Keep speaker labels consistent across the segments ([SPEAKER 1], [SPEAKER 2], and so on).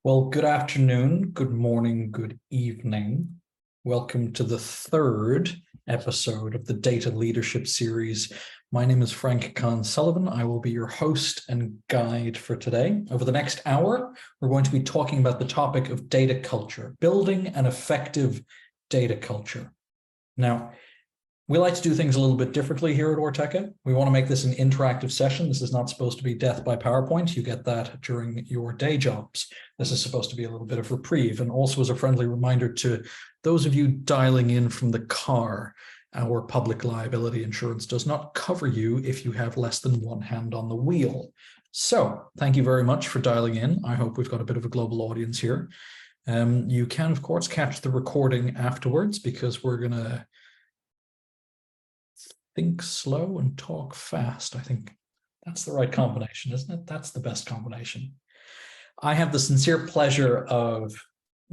[SPEAKER 1] Well, good afternoon, good morning, good evening. Welcome to the third episode of the Data Leadership Series. My name is Frank Kahn-Sullivan. I will be your host and guide for today. Over the next hour, we're going to be talking about the topic of data culture, building an effective data culture. Now, we like to do things a little bit differently here at Ortecha. We want to make this an interactive session. This is not supposed to be death by PowerPoint. You get that during your day jobs. This is supposed to be a little bit of reprieve. And also as a friendly reminder to those of you dialing in from the car, our public liability insurance does not cover you if you have less than one hand on the wheel. So thank you very much for dialing in. I hope we've got a bit of a global audience here. You can, of course, catch the recording afterwards because we're going to think slow and talk fast. I think that's the right combination, isn't it? That's the best combination. I have the sincere pleasure of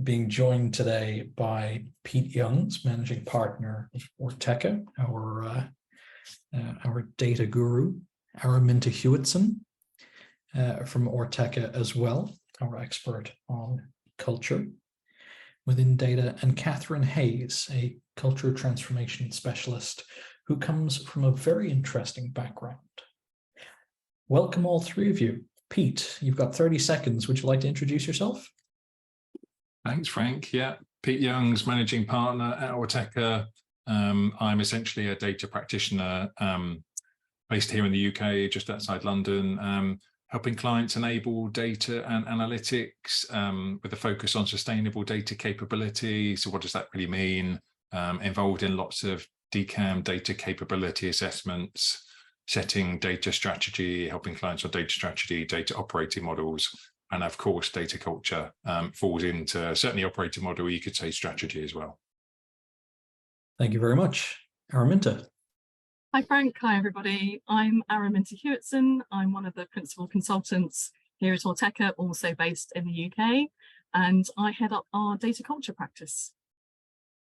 [SPEAKER 1] being joined today by Pete Youngs, managing partner of Ortecha, our data guru, Araminta Hewitson from Ortecha as well, our expert on culture within data, and Catherine Hayes, a culture transformation specialist who comes from a very interesting background. Welcome all three of you. Pete, you've got 30 seconds. Would you like to introduce yourself?
[SPEAKER 2] Thanks, Frank. Yeah, Pete Youngs, managing partner at Ortecha. I'm essentially a data practitioner based here in the UK, just outside London, helping clients enable data and analytics with a focus on sustainable data capability. So what does that really mean? Involved in lots of DCAM data capability assessments, setting data strategy, helping clients on data strategy, data operating models, and of course, data culture falls into certainly operating model, you could say strategy as well.
[SPEAKER 1] Thank you very much. Araminta.
[SPEAKER 3] Hi, Frank. Hi, everybody. I'm Araminta Hewitson. I'm one of the principal consultants here at Ortecha, also based in the UK, and I head up our data culture practice.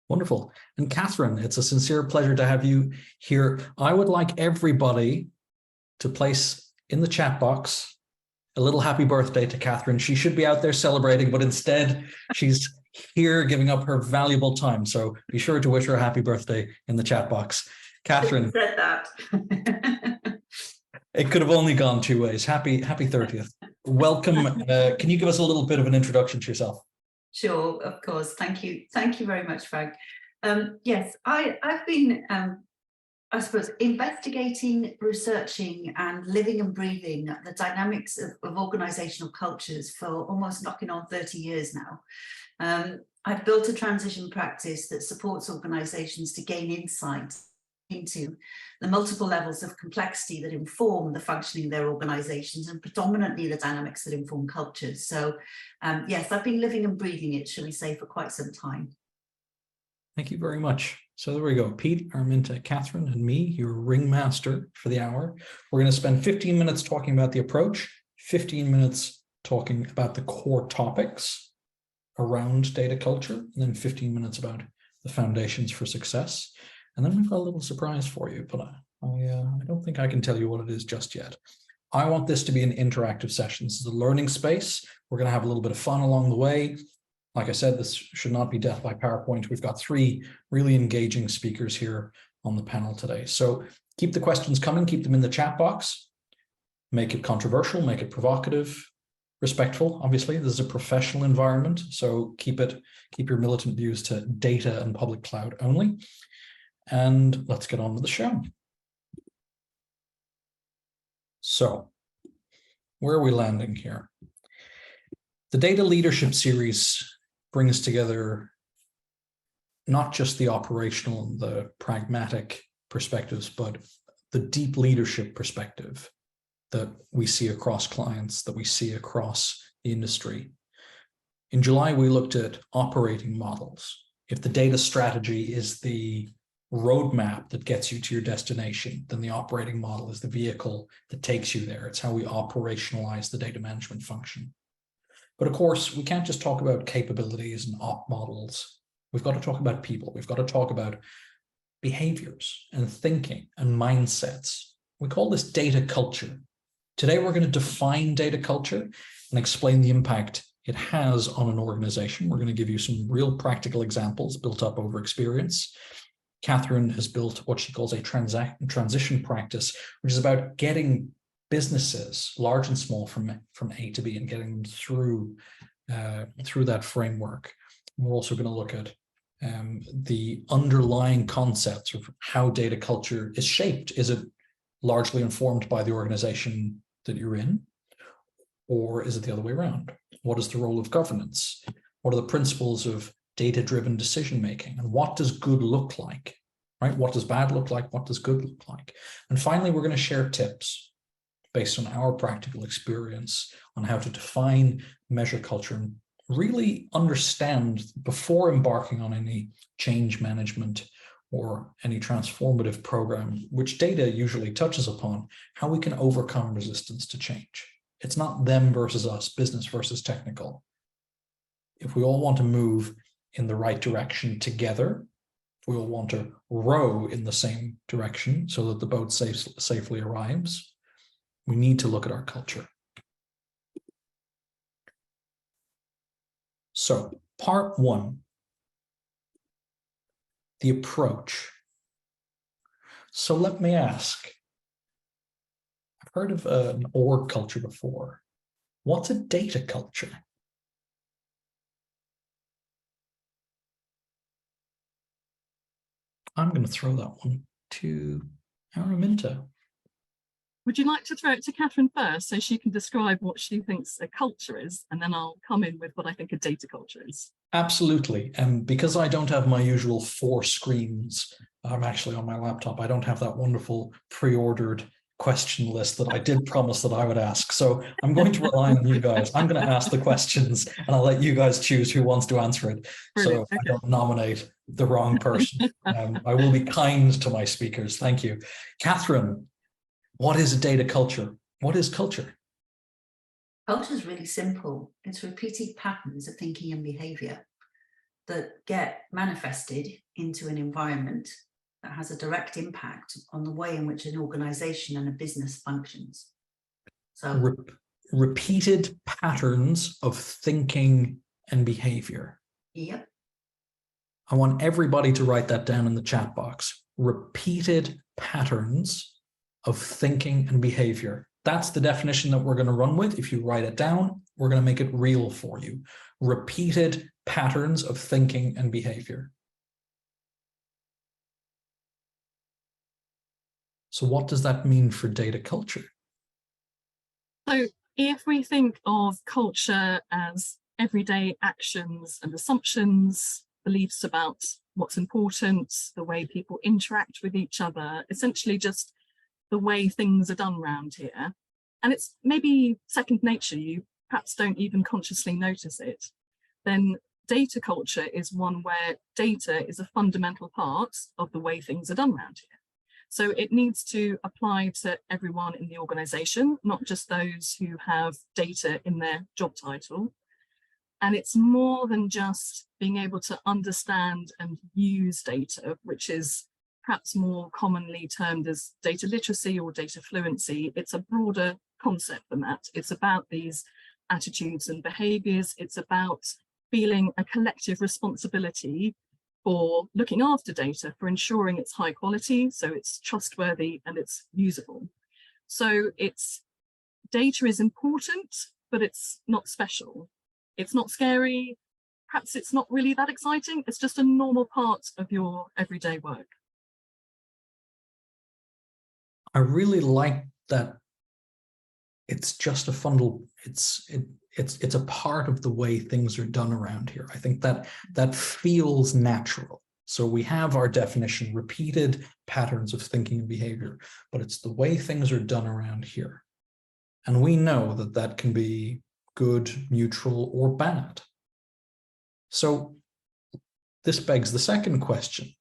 [SPEAKER 1] Wonderful. And Catherine, it's a sincere pleasure to have you here. I would like everybody to place in the chat box a little happy birthday to Catherine. She should be out there celebrating, but instead she's here giving up her valuable time. So be sure to wish her a happy birthday in the chat box. Catherine.
[SPEAKER 4] Said that.
[SPEAKER 1] It could have only gone two ways. Happy 30th. Welcome. Can you give us a little bit of an introduction to yourself?
[SPEAKER 4] Sure, of course. Thank you. Thank you very much, Frank. Yes, I've been, I suppose, investigating, researching and living and breathing the dynamics of organisational cultures for almost knocking on 30 years now. I've built a transition practice that supports organisations to gain insight into the multiple levels of complexity that inform the functioning of their organisations and predominantly the dynamics that inform cultures. So yes, I've been living and breathing it, shall we say, for quite some time.
[SPEAKER 1] Thank you very much. So there we go. Pete, Araminta, Catherine, and me, your ringmaster for the hour. We're going to spend 15 minutes talking about the approach, 15 minutes talking about the core topics around data culture, and then 15 minutes about the foundations for success. And then we've got a little surprise for you, but I don't think I can tell you what it is just yet. I want this to be an interactive session. This is a learning space. We're going to have a little bit of fun along the way. Like I said, this should not be death by PowerPoint. We've got three really engaging speakers here on the panel today. So keep the questions coming, keep them in the chat box. Make it controversial, make it provocative, respectful. Obviously, this is a professional environment, so keep your militant views to data and public cloud only. And let's get on with the show. So, where are we landing here? The Data Leadership Series brings together not just the operational and the pragmatic perspectives, but the deep leadership perspective that we see across clients, that we see across the industry. In July, we looked at operating models. If the data strategy is the roadmap that gets you to your destination, then the operating model is the vehicle that takes you there. It's how we operationalize the data management function. But of course, we can't just talk about capabilities and op models. We've got to talk about people. We've got to talk about behaviors and thinking and mindsets. We call this data culture. Today, we're going to define data culture and explain the impact it has on an organization. We're going to give you some real practical examples built up over experience. Catherine has built what she calls a transition practice, which is about getting businesses, large and small, from A to B and getting them through that framework. We're also going to look at the underlying concepts of how data culture is shaped. Is it largely informed by the organization that you're in, or is it the other way around? What is the role of governance? What are the principles of data-driven decision-making? And what does good look like, right? What does bad look like? What does good look like? And finally, we're going to share tips based on our practical experience on how to define, measure culture, and really understand, before embarking on any change management or any transformative program, which data usually touches upon, how we can overcome resistance to change. It's not them versus us, business versus technical. If we all want to move in the right direction together, if we all want to row in the same direction so that the boat safely arrives, we need to look at our culture. So, part one, the approach. So let me ask, I've heard of an org culture before. What's a data culture? I'm going to throw that one to Araminta.
[SPEAKER 3] Would you like to throw it to Catherine first so she can describe what she thinks a culture is, and then I'll come in with what I think a data culture is?
[SPEAKER 1] Absolutely. And because I don't have my usual 4 screens, I'm actually on my laptop. I don't have that wonderful pre-ordered question list that I did promise that I would ask. So I'm going to rely on you guys. I'm going to ask the questions and I'll let you guys choose who wants to answer it.
[SPEAKER 3] Brilliant.
[SPEAKER 1] So I don't nominate the wrong person. I will be kind to my speakers. Thank you. Catherine, what is a data culture? What is culture?
[SPEAKER 4] Culture is really simple. It's repeated patterns of thinking and behavior that get manifested into an environment that has a direct impact on the way in which an organization and a business functions. So
[SPEAKER 1] repeated patterns of thinking and behavior.
[SPEAKER 4] Yep.
[SPEAKER 1] I want everybody to write that down in the chat box. Repeated patterns of thinking and behavior. That's the definition that we're going to run with. If you write it down, we're going to make it real for you. Repeated patterns of thinking and behavior. So what does that mean for data culture?
[SPEAKER 3] So if we think of culture as everyday actions and assumptions, beliefs about what's important, the way people interact with each other, essentially just the way things are done around here. And it's maybe second nature, you perhaps don't even consciously notice it. Then data culture is one where data is a fundamental part of the way things are done around here. So it needs to apply to everyone in the organization, not just those who have data in their job title. And it's more than just being able to understand and use data, which is perhaps more commonly termed as data literacy or data fluency. It's a broader concept than that. It's about these attitudes and behaviors. It's about feeling a collective responsibility for looking after data, for ensuring it's high quality, so it's trustworthy and it's usable. So data is important, but it's not special. It's not scary. Perhaps it's not really that exciting. It's just a normal part of your everyday work.
[SPEAKER 1] I really like that it's just a fundal, it's a part of the way things are done around here. I think that feels natural. So we have our definition, repeated patterns of thinking and behavior, but it's the way things are done around here. And we know that that can be good, neutral, or bad. So this begs the second question.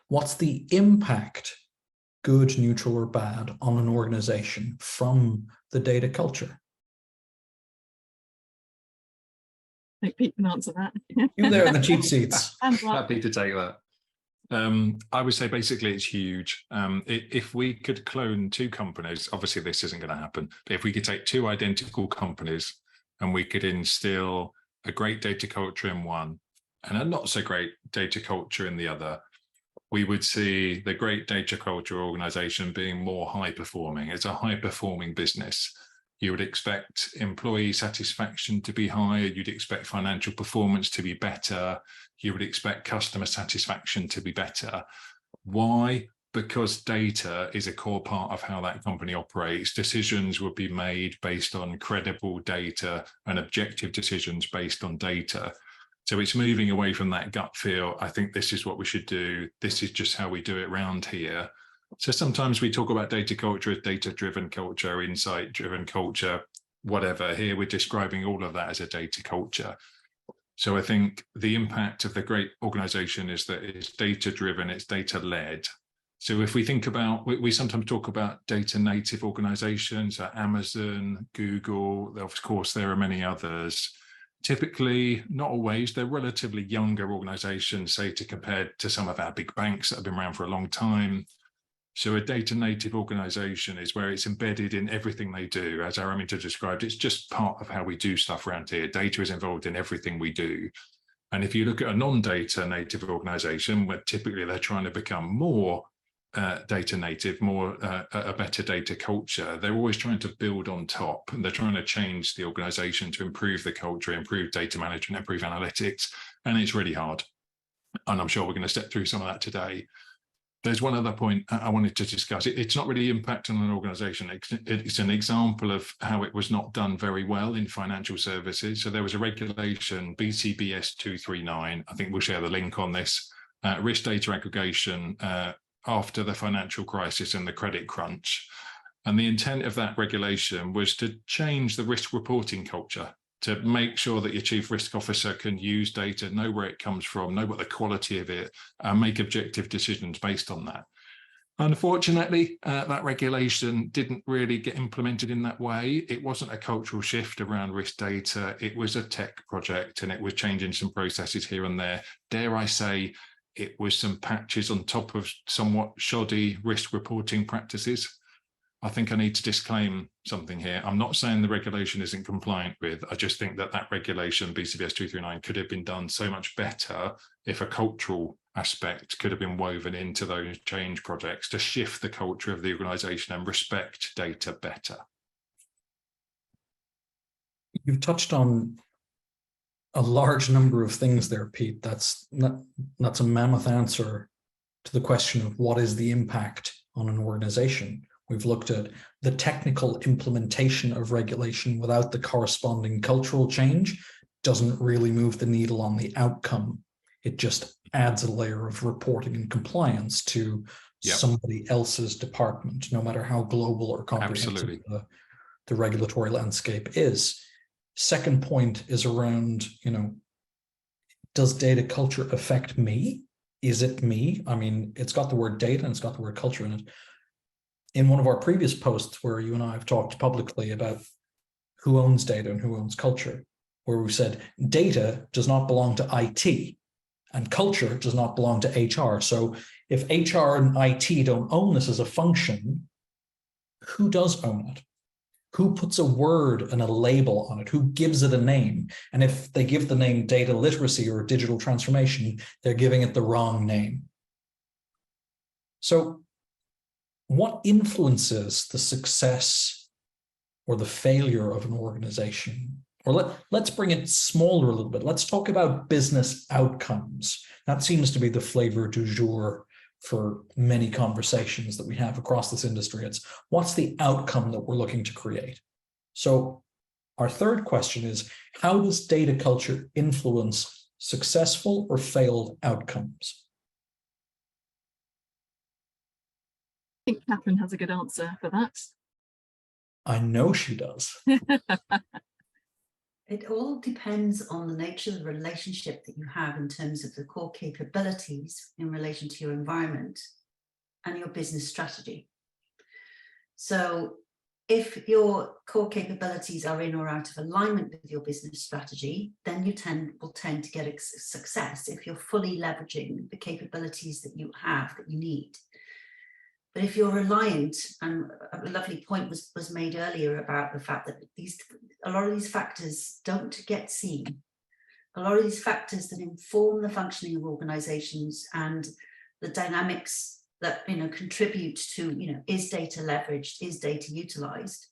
[SPEAKER 1] What's the impact, good, neutral, or bad, on an organization from the data culture?
[SPEAKER 3] I think Pete can answer that.
[SPEAKER 1] You there in the cheap seats.
[SPEAKER 2] Happy to take that. I would say basically it's huge. If we could clone two companies, obviously this isn't going to happen, but if we could take two identical companies and we could instill a great data culture in one and a not so great data culture in the other, we would see the great data culture organization being more high performing. It's a high performing business. You would expect employee satisfaction to be higher. You'd expect financial performance to be better. You would expect customer satisfaction to be better. Why? Because data is a core part of how that company operates. Decisions would be made based on credible data and objective decisions based on data. So it's moving away from that gut feel. I think this is what we should do. This is just how we do it around here. So sometimes we talk about data culture as data-driven culture, insight-driven culture, whatever. Here we're describing all of that as a data culture. So I think the impact of the great organization is that it's data-driven, it's data-led. So if we think about, we sometimes talk about data-native organizations, Amazon, Google, of course, there are many others. Typically, not always, they're relatively younger organizations, say, to compare to some of our big banks that have been around for a long time. So a data native organization is where it's embedded in everything they do. As Araminta described, it's just part of how we do stuff around here. Data is involved in everything we do. And if you look at a non-data native organization, where typically they're trying to become more data native, more a better data culture, they're always trying to build on top, and they're trying to change the organization to improve the culture, improve data management, improve analytics. And it's really hard. And I'm sure we're going to step through some of that today. There's one other point I wanted to discuss. It's not really impact on an organization. It's an example of how it was not done very well in financial services. So there was a regulation, BCBS 239. I think we'll share the link on this, risk data aggregation after the financial crisis and the credit crunch. And the intent of that regulation was to change the risk reporting culture, to make sure that your chief risk officer can use data, know where it comes from, know what the quality of it, and make objective decisions based on that. Unfortunately, that regulation didn't really get implemented in that way. It wasn't a cultural shift around risk data. It was a tech project, and it was changing some processes here and there. Dare I say, it was some patches on top of somewhat shoddy risk reporting practices. I think I need to disclaim something here. I'm not saying the regulation isn't compliant with. I just think that that regulation, BCBS 239, could have been done so much better if a cultural aspect could have been woven into those change projects to shift the culture of the organization and respect data better.
[SPEAKER 1] You've touched on a large number of things there, Pete. That's a mammoth answer to the question of what is the impact on an organization. We've looked at the technical implementation of regulation without the corresponding cultural change doesn't really move the needle on the outcome. It just adds a layer of reporting and compliance to somebody else's department, no matter how global or comprehensive the regulatory landscape is. Second point is around, does data culture affect me? Is it me? I mean, it's got the word data and it's got the word culture in it. In one of our previous posts where you and I have talked publicly about who owns data and who owns culture, where we said data does not belong to IT and culture does not belong to HR. So if HR and IT don't own this as a function, who does own it? Who puts a word and a label on it? Who gives it a name? And if they give the name data literacy or digital transformation, they're giving it the wrong name. So what influences the success or the failure of an organization? Or let's bring it smaller a little bit. Let's talk about business outcomes. That seems to be the flavor du jour for many conversations that we have across this industry. It's what's the outcome that we're looking to create? So our third question is, how does data culture influence successful or failed outcomes?
[SPEAKER 3] I think Catherine has a good answer for that.
[SPEAKER 1] I know she does.
[SPEAKER 4] It all depends on the nature of the relationship that you have in terms of the core capabilities in relation to your environment and your business strategy. So If your core capabilities are in or out of alignment with your business strategy, then you will tend to get success if you're fully leveraging the capabilities that you have that you need. But if you're reliant, and a lovely point was made earlier about the fact that a lot of these factors don't get seen. A lot of these factors that inform the functioning of organizations and the dynamics that contribute to is data leveraged, is data utilized,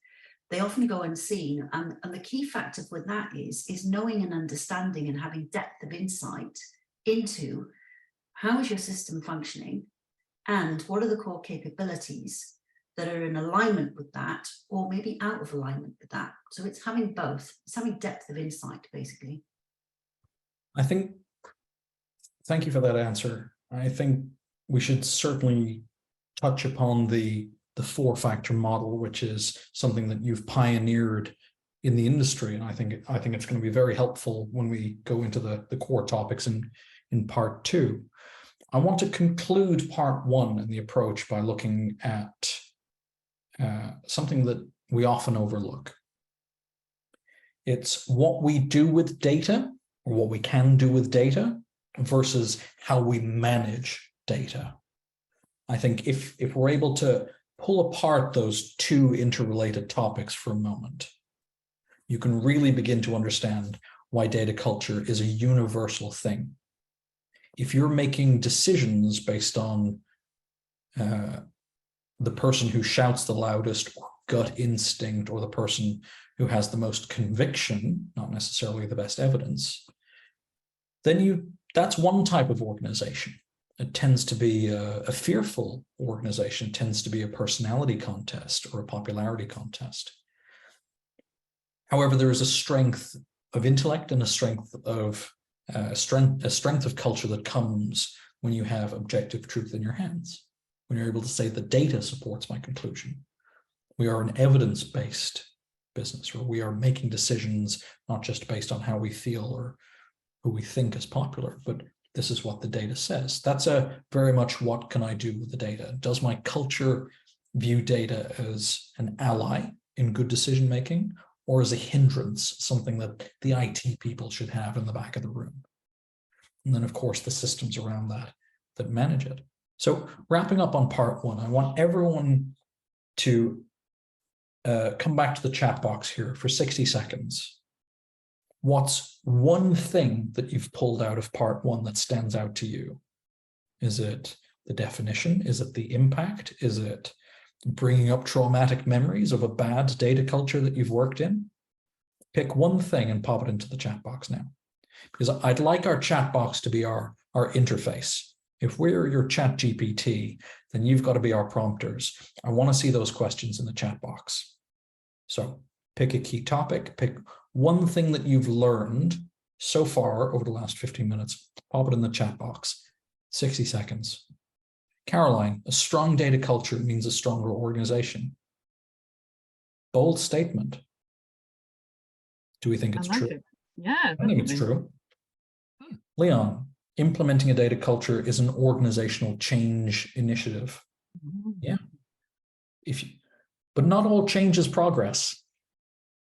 [SPEAKER 4] they often go unseen. And the key factor with that is knowing and understanding and having depth of insight into how is your system functioning and what are the core capabilities that are in alignment with that, or maybe out of alignment with that. So it's having both, it's having depth of insight, basically.
[SPEAKER 1] Thank you for that answer. I think we should certainly touch upon the 4-factor model, which is something that you've pioneered in the industry. And I think it's going to be very helpful when we go into the core topics in part 2. I want to conclude part 1 in the approach by looking at something that we often overlook. It's what we do with data, or what we can do with data, versus how we manage data. I think if we're able to pull apart those 2 interrelated topics for a moment, you can really begin to understand why data culture is a universal thing. If you're making decisions based on the person who shouts the loudest, or gut instinct, or the person who has the most conviction, not necessarily the best evidence, then that's one type of organization. It tends to be a fearful organization. It tends to be a personality contest or a popularity contest. However, there is a strength of intellect and a strength of culture that comes when you have objective truth in your hands. When you're able to say the data supports my conclusion. We are an evidence-based business, where we are making decisions not just based on how we feel or who we think is popular, but this is what the data says. That's very much what can I do with the data? Does my culture view data as an ally in good decision making, or as a hindrance, something that the IT people should have in the back of the room? And then, of course, the systems around that manage it. So wrapping up on part 1, I want everyone to come back to the chat box here for 60 seconds. What's one thing that you've pulled out of part 1 that stands out to you? Is it the definition? Is it the impact? Is it bringing up traumatic memories of a bad data culture that you've worked in? Pick one thing and pop it into the chat box now. Because I'd like our chat box to be our interface. If we're your chat GPT, then you've got to be our prompters. I want to see those questions in the chat box. So pick a key topic, pick one thing that you've learned so far over the last 15 minutes, pop it in the chat box. 60 seconds. Caroline, a strong data culture means a stronger organization. Bold statement. Do we think it's true?
[SPEAKER 3] Yeah,
[SPEAKER 1] I think it's true. Leon, implementing a data culture is an organizational change initiative. Yeah. But not all change is progress,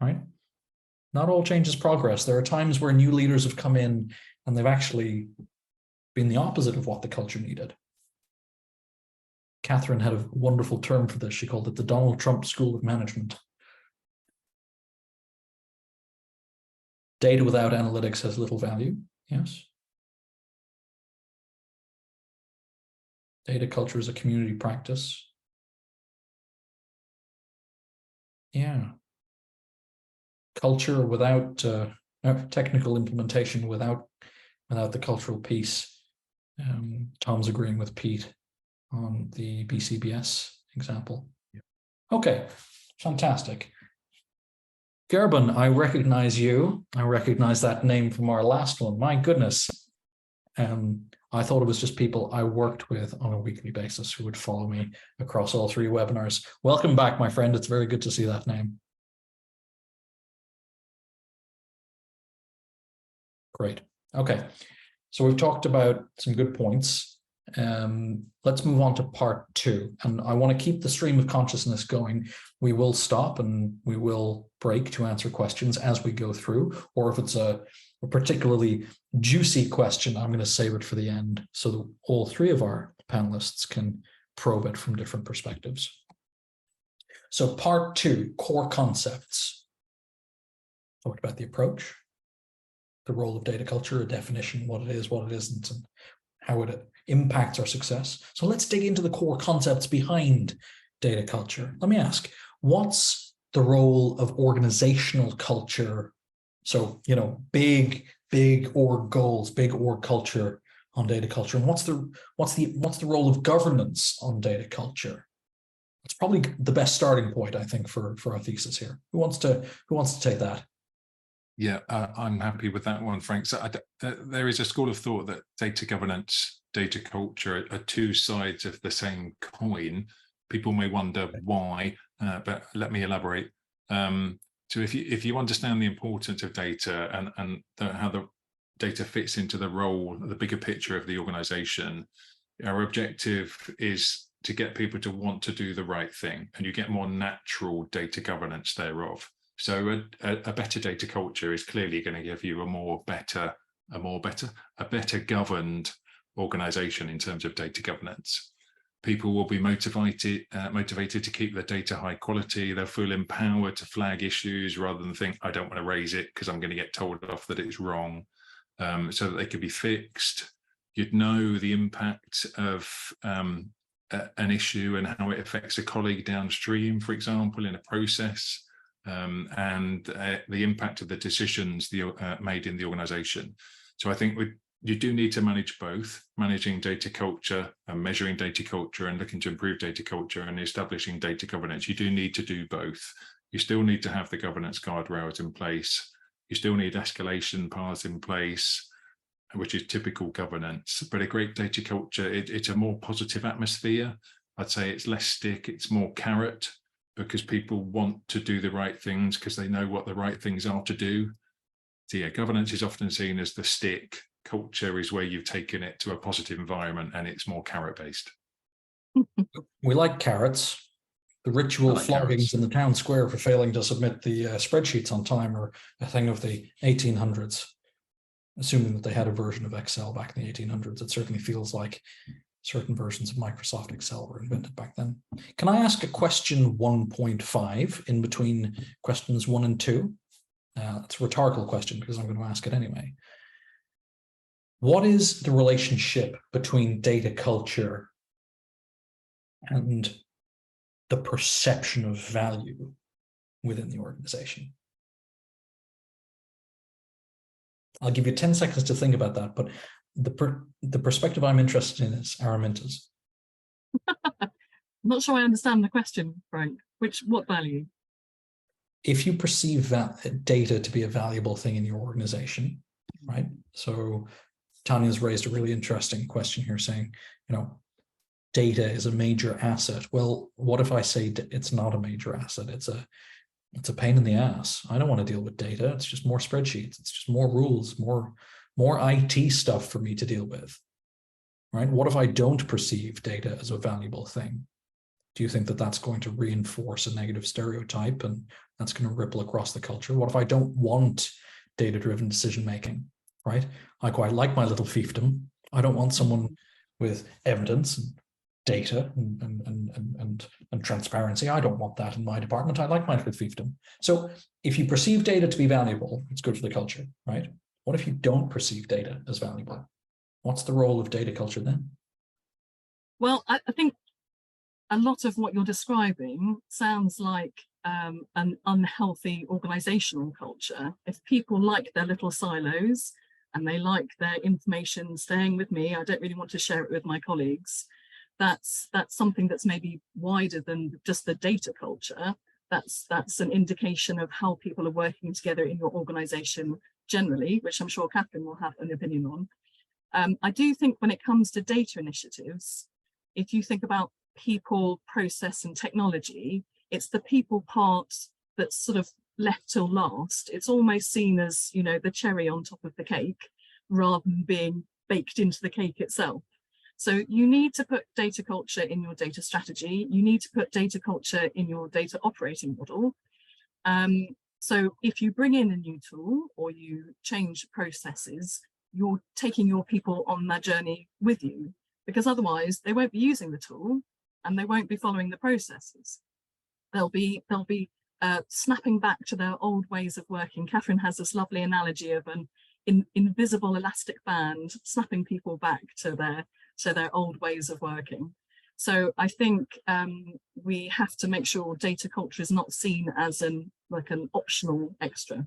[SPEAKER 1] right? Not all change is progress. There are times where new leaders have come in and they've actually been the opposite of what the culture needed. Catherine had a wonderful term for this. She called it the Donald Trump School of Management. Data without analytics has little value. Yes. Data culture is a community practice. Yeah. Culture without technical implementation, without the cultural piece. Tom's agreeing with Pete on the BCBS example. Yeah. Okay, fantastic. Gerben, I recognize you. I recognize that name from our last one. My goodness. I thought it was just people I worked with on a weekly basis who would follow me across all 3 webinars. Welcome back, my friend. It's very good to see that name. Great. Okay. So we've talked about some good points. let's move on to part 2. And I want to keep the stream of consciousness going. We will stop and we will break to answer questions as we go through, or if it's a particularly juicy question, I'm going to save it for the end so that all 3 of our panelists can probe it from different perspectives. So part 2, core concepts. Talked about the approach, the role of data culture, a definition, what it is, what it isn't, and how it impacts our success. So let's dig into the core concepts behind data culture. Let me ask, what's the role of organizational culture? So, you know, big org goals, big org culture on data culture. And what's the role of governance on data culture? It's probably the best starting point, I think, for our thesis here. Who wants to take that?
[SPEAKER 2] Yeah, I'm happy with that one, Frank. So there is a school of thought that data governance, data culture are 2 sides of the same coin. People may wonder why, but let me elaborate. So if you understand the importance of data and how the data fits into the role, the bigger picture of the organization, our objective is to get people to want to do the right thing, and you get more natural data governance thereof. So a better data culture is clearly going to give you a better governed organization in terms of data governance. People will be motivated to keep their data high quality. They'll feel empowered to flag issues rather than think, I don't want to raise it because I'm going to get told off that it's wrong, so that they could be fixed. You'd know the impact of an issue and how it affects a colleague downstream, for example, in a process. And the impact of the decisions made in the organization. So I think you do need to manage both, managing data culture and measuring data culture and looking to improve data culture and establishing data governance. You do need to do both. You still need to have the governance guardrails in place. You still need escalation paths in place, which is typical governance. But a great data culture, it's a more positive atmosphere. I'd say it's less stick, it's more carrot, because people want to do the right things because they know what the right things are to do. So yeah, governance is often seen as the stick. Culture is where you've taken it to a positive environment and it's more carrot-based.
[SPEAKER 1] We like carrots. The ritual floggings
[SPEAKER 2] carrots
[SPEAKER 1] in the town square for failing to submit the spreadsheets on time are a thing of the 1800s, assuming that they had a version of Excel back in the 1800s. It certainly feels like certain versions of Microsoft Excel were invented back then. Can I ask a question 1.5 in between questions 1 and 2? It's a rhetorical question because I'm going to ask it anyway. What is the relationship between data culture and the perception of value within the organization? I'll give you 10 seconds to think about that, but the perspective I'm interested in is Araminta's.
[SPEAKER 3] I'm not sure I understand the question, Frank. What value?
[SPEAKER 1] If you perceive that data to be a valuable thing in your organization, right? So Tanya's raised a really interesting question here saying, you know, data is a major asset. Well, what if I say it's not a major asset? It's a pain in the ass. I don't want to deal with data. It's just more spreadsheets. It's just more rules, more IT stuff for me to deal with, right? What if I don't perceive data as a valuable thing? Do you think that that's going to reinforce a negative stereotype and that's going to ripple across the culture? What if I don't want data-driven decision-making, right? I quite like my little fiefdom. I don't want someone with evidence and data and transparency. I don't want that in my department. I like my little fiefdom. So if you perceive data to be valuable, it's good for the culture, right? What if you don't perceive data as valuable? What's the role of data culture then?
[SPEAKER 3] Well, I think a lot of what you're describing sounds like an unhealthy organizational culture. If people like their little silos and they like their information staying with me, I don't really want to share it with my colleagues. That's something that's maybe wider than just the data culture. That's an indication of how people are working together in your organization generally, which I'm sure Catherine will have an opinion on. I do think when it comes to data initiatives, if you think about people, process and technology, it's the people part that's sort of left till last. It's almost seen as, you know, the cherry on top of the cake rather than being baked into the cake itself. So you need to put data culture in your data strategy. You need to put data culture in your data operating model. So if you bring in a new tool or you change processes, you're taking your people on that journey with you, because otherwise they won't be using the tool and they won't be following the processes. They'll be snapping back to their old ways of working. Catherine has this lovely analogy of an invisible elastic band snapping people back to their old ways of working. So I think we have to make sure data culture is not seen as an optional extra.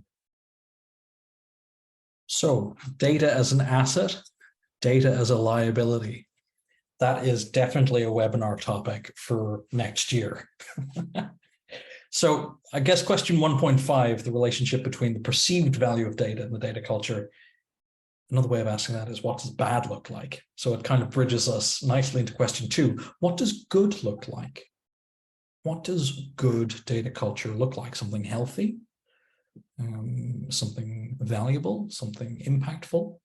[SPEAKER 1] So data as an asset, data as a liability. That is definitely a webinar topic for next year. So I guess question 1.5, the relationship between the perceived value of data and the data culture. Another way of asking that is, what does bad look like? So it kind of bridges us nicely into question 2. What does good look like? What does good data culture look like? Something healthy? Something valuable? Something impactful?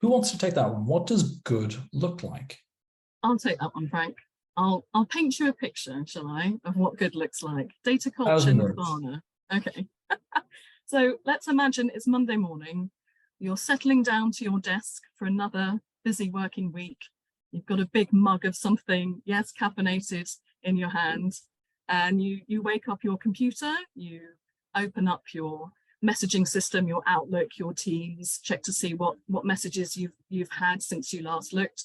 [SPEAKER 1] Who wants to take that one? What does good look like?
[SPEAKER 3] I'll take that one, Frank. I'll paint you a picture, shall I, of what good looks like. Data culture nirvana. Okay. So let's imagine it's Monday morning. You're settling down to your desk for another busy working week. You've got a big mug of something, yes, caffeinated, in your hand, and you wake up your computer, you open up your messaging system, your Outlook, your Teams, check to see what messages you've had since you last looked.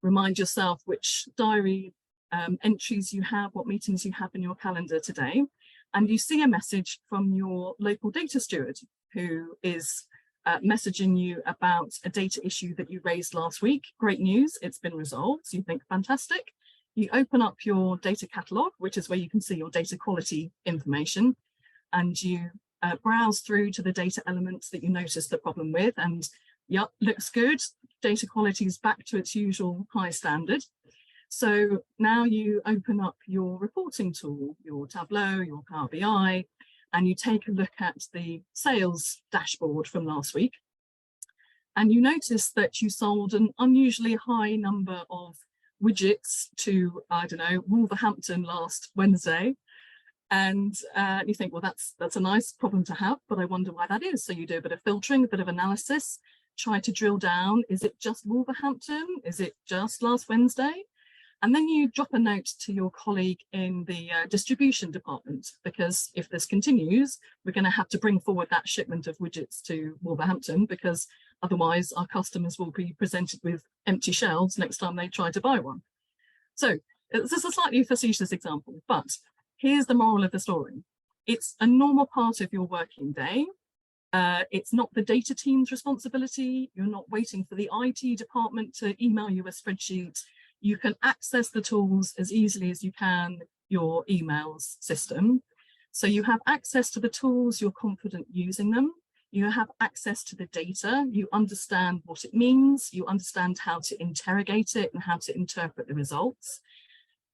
[SPEAKER 3] Remind yourself which diary entries you have, what meetings you have in your calendar today, and you see a message from your local data steward who is messaging you about a data issue that you raised last week. Great news, it's been resolved. So you think, fantastic. You open up your data catalog, which is where you can see your data quality information, and you browse through to the data elements that you noticed the problem with, and yep, looks good. Data quality is back to its usual high standard. So now you open up your reporting tool, your Tableau, your Power BI, and you take a look at the sales dashboard from last week. And you notice that you sold an unusually high number of widgets to, I don't know, Wolverhampton last Wednesday. And you think, well, that's a nice problem to have, but I wonder why that is. So you do a bit of filtering, a bit of analysis, try to drill down. Is it just Wolverhampton? Is it just last Wednesday? And then you drop a note to your colleague in the distribution department, because if this continues, we're going to have to bring forward that shipment of widgets to Wolverhampton, because otherwise our customers will be presented with empty shelves next time they try to buy one. So this is a slightly facetious example, but here's the moral of the story. It's a normal part of your working day. It's not the data team's responsibility. You're not waiting for the IT department to email you a spreadsheet. You can access the tools as easily as you can your emails system. So you have access to the tools, you're confident using them. You have access to the data, you understand what it means, you understand how to interrogate it and how to interpret the results.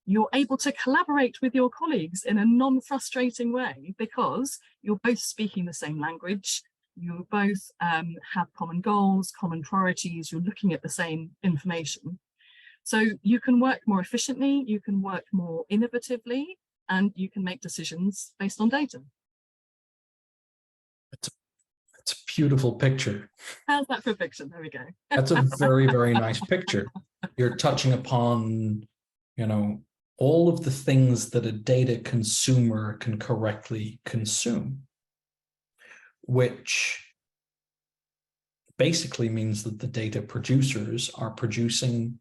[SPEAKER 3] You're able to collaborate with your colleagues in a non-frustrating way because you're both speaking the same language, you both have common goals, common priorities, you're looking at the same information. So you can work more efficiently, you can work more innovatively, and you can make decisions based on data.
[SPEAKER 1] It's a beautiful picture.
[SPEAKER 3] How's that for a picture? There we go.
[SPEAKER 1] That's a very, very nice picture. You're touching upon, all of the things that a data consumer can correctly consume, which basically means that the data producers are producing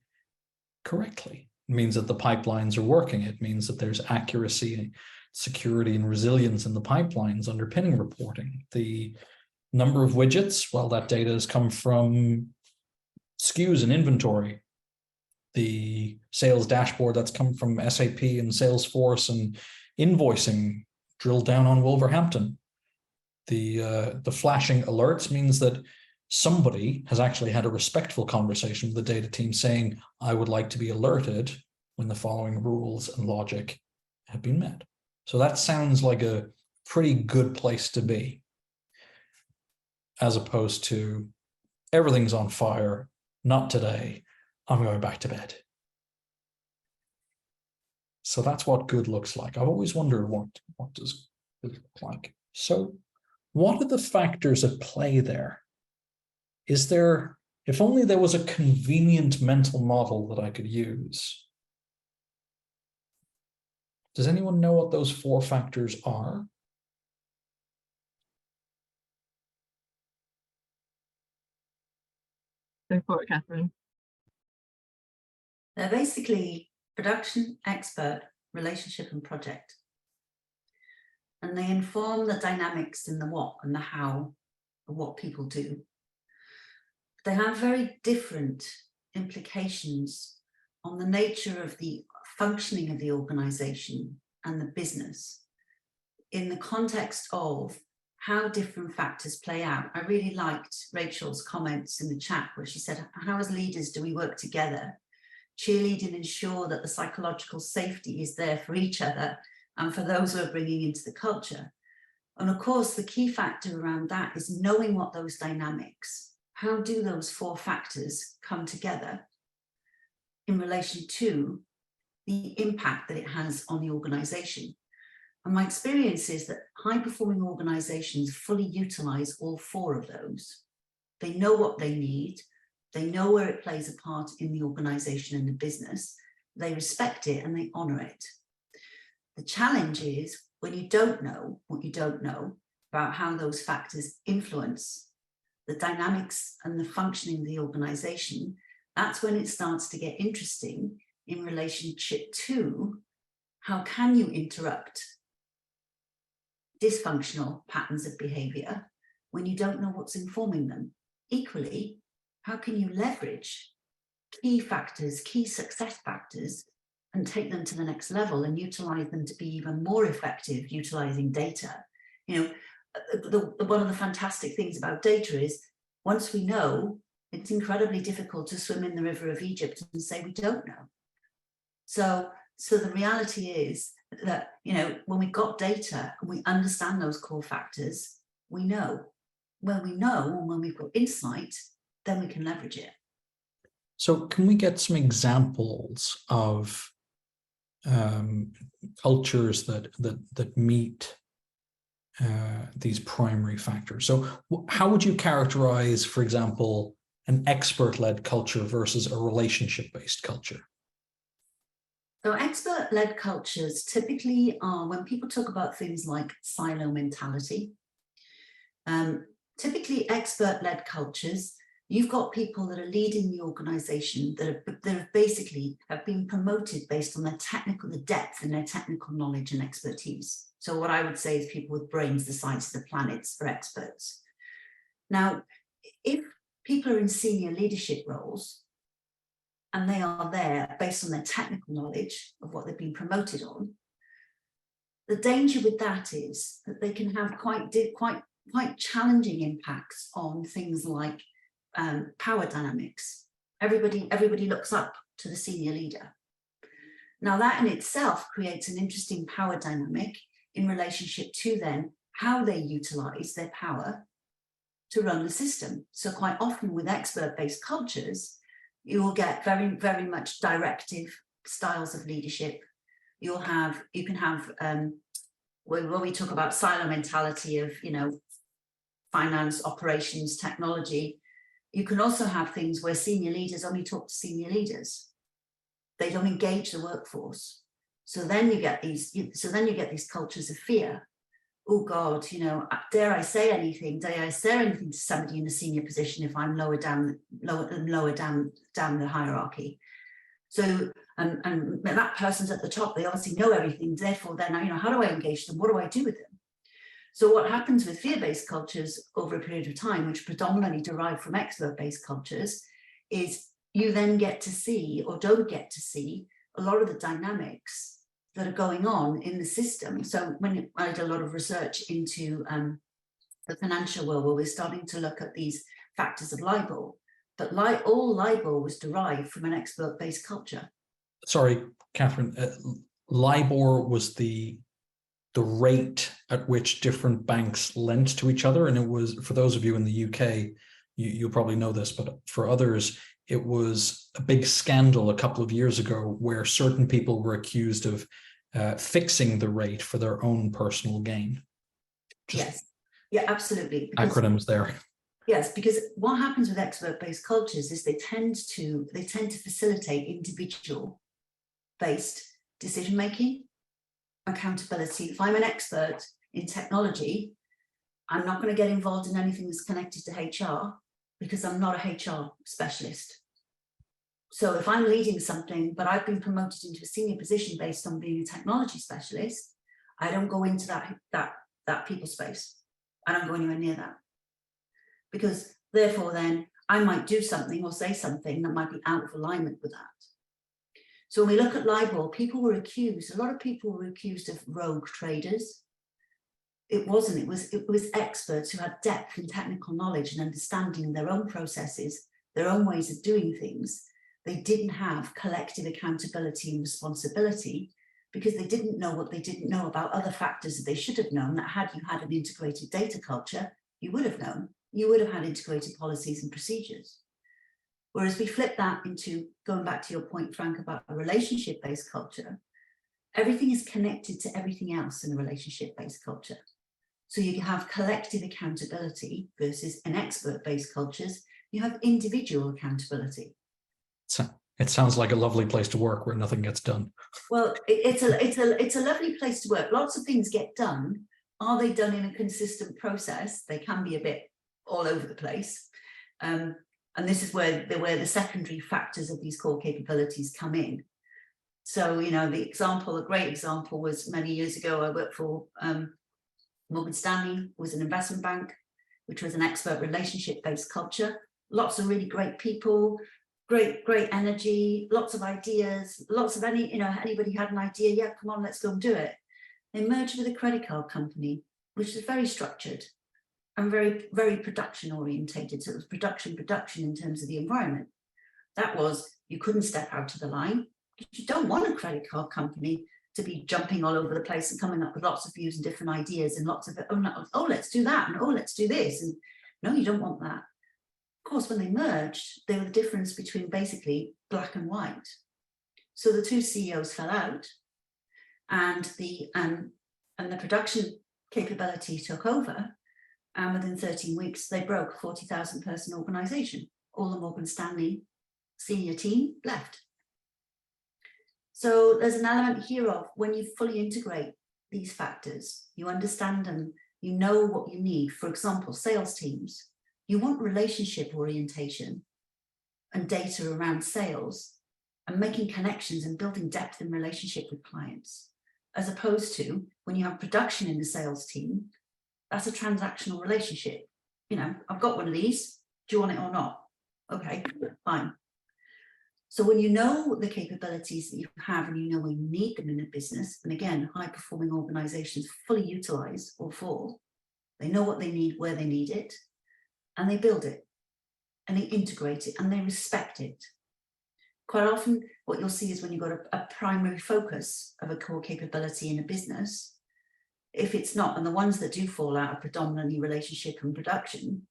[SPEAKER 1] correctly. It means that the pipelines are working. It means that there's accuracy, security, and resilience in the pipelines underpinning reporting. The number of widgets, well, that data has come from SKUs and inventory. The sales dashboard, that's come from SAP and Salesforce and invoicing, drilled down on Wolverhampton. The flashing alerts means that somebody has actually had a respectful conversation with the data team saying, I would like to be alerted when the following rules and logic have been met. So that sounds like a pretty good place to be, as opposed to everything's on fire, not today, I'm going back to bed. So that's what good looks like. I've always wondered what does good look like. So what are the factors at play there? Is there, if only there was a convenient mental model that I could use. Does anyone know what those 4 factors are?
[SPEAKER 3] Go for it, Catherine.
[SPEAKER 4] They're basically production, expert, relationship, and project. And they inform the dynamics in the what and the how of what people do. They have very different implications on the nature of the functioning of the organization and the business in the context of how different factors play out. I really liked Rachel's comments in the chat where she said, how as leaders do we work together, cheerlead and ensure that the psychological safety is there for each other and for those we're bringing into the culture. And of course, the key factor around that is knowing what those dynamics, how do those 4 factors come together in relation to the impact that it has on the organization. And my experience is that high-performing organizations fully utilize all 4 of those. They know what they need. They know where it plays a part in the organization and the business. They respect it and they honor it. The challenge is when you don't know what you don't know about how those factors influence the dynamics and the functioning of the organization, that's when it starts to get interesting in relationship to how can you interrupt dysfunctional patterns of behavior when you don't know what's informing them. Equally, how can you leverage key factors, key success factors, and take them to the next level and utilize them to be even more effective utilizing data? You know, one of the fantastic things about data is once we know, it's incredibly difficult to swim in the river of Egypt and say we don't know. So the reality is that, you know, when we've got data and we understand those core factors, we know. When we know and when we've got insight, then we can leverage it.
[SPEAKER 1] So can we get some examples of cultures that meet these primary factors? So how would you characterize, for example, an expert-led culture versus a relationship-based culture?
[SPEAKER 4] So expert-led cultures typically are, when people talk about things like silo mentality, typically expert-led cultures, you've got people that are leading the organization that have basically have been promoted based on their technical, the depth and their technical knowledge and expertise. So what I would say is people with brains the size of the planets are experts. Now, if people are in senior leadership roles and they are there based on their technical knowledge of what they've been promoted on, the danger with that is that they can have quite challenging impacts on things like power dynamics. Everybody looks up to the senior leader. Now that in itself creates an interesting power dynamic in relationship to then how they utilize their power to run the system. So quite often with expert-based cultures, you will get very, very much directive styles of leadership. You can have when we talk about silo mentality of, you know, finance, operations, technology, you can also have things where senior leaders only talk to senior leaders. They don't engage the workforce. So then you get these cultures of fear. Oh God, you know, dare I say anything? Dare I say anything to somebody in a senior position if I'm lower down the hierarchy? So and that person's at the top. They obviously know everything. Therefore, then, you know, how do I engage them? What do I do with them? So what happens with fear-based cultures over a period of time, which predominantly derive from expert-based cultures, is you then get to see or don't get to see a lot of the dynamics that are going on in the system. So when I did a lot of research into the financial world, where we're starting to look at these factors of LIBOR, but all LIBOR was derived from an expert-based culture.
[SPEAKER 1] Sorry, Catherine, LIBOR was the rate at which different banks lent to each other. And it was, for those of you in the UK, you'll probably know this, but for others, it was a big scandal a couple of years ago where certain people were accused of fixing the rate for their own personal gain.
[SPEAKER 4] Yes, yeah, absolutely.
[SPEAKER 1] Acronyms there.
[SPEAKER 4] Yes, because what happens with expert-based cultures is they tend to facilitate individual-based decision-making, accountability. If I'm an expert in technology, I'm not going to get involved in anything that's connected to HR because I'm not a HR specialist. So if I'm leading something, but I've been promoted into a senior position based on being a technology specialist, I don't go into that people space. I don't go anywhere near that. Because therefore then I might do something or say something that might be out of alignment with that. So when we look at LIBOR, a lot of people were accused of rogue traders. It wasn't, it was experts who had depth and technical knowledge and understanding their own processes, their own ways of doing things. They didn't have collective accountability and responsibility because they didn't know what they didn't know about other factors that they should have known, that had you had an integrated data culture, you would have known. You would have had integrated policies and procedures. Whereas we flip that into, going back to your point, Frank, about a relationship-based culture, everything is connected to everything else in a relationship-based culture. So you have collective accountability versus in expert-based cultures, you have individual accountability.
[SPEAKER 1] So it sounds like a lovely place to work where nothing gets done.
[SPEAKER 4] Well, it's a lovely place to work. Lots of things get done. Are they done in a consistent process? They can be a bit all over the place. And this is where the secondary factors of these core capabilities come in. So, you know, a great example was many years ago, I worked for Morgan Stanley, was an investment bank, which was an expert relationship-based culture. Lots of really great people, great energy, lots of ideas, lots of anybody had an idea, yeah, come on, let's go and do it. They merged with a credit card company, which is very structured and very, very production orientated. So it was production in terms of the environment. That was, you couldn't step out of the line. You don't want a credit card company to be jumping all over the place and coming up with lots of views and different ideas and lots of, oh, let's do that, and oh, let's do this. And no, you don't want that. Of course, when they merged, they were the difference between basically black and white. So the two CEOs fell out, and the production capability took over. And within 13 weeks, they broke a 40,000 person organization. All the Morgan Stanley senior team left. So there's an element here of when you fully integrate these factors, you understand them, you know what you need. For example, sales teams, you want relationship orientation and data around sales and making connections and building depth in relationship with clients, as opposed to when you have production in the sales team, that's a transactional relationship. You know, I've got one of these, do you want it or not? Okay, fine. So when you know the capabilities that you have and you know when you need them in a business, and again, high performing organizations fully utilize all four, they know what they need, where they need it, and they build it, and they integrate it, and they respect it. Quite often, what you'll see is when you've got a primary focus of a core capability in a business, if it's not, and the ones that do fall out are predominantly relationship and production,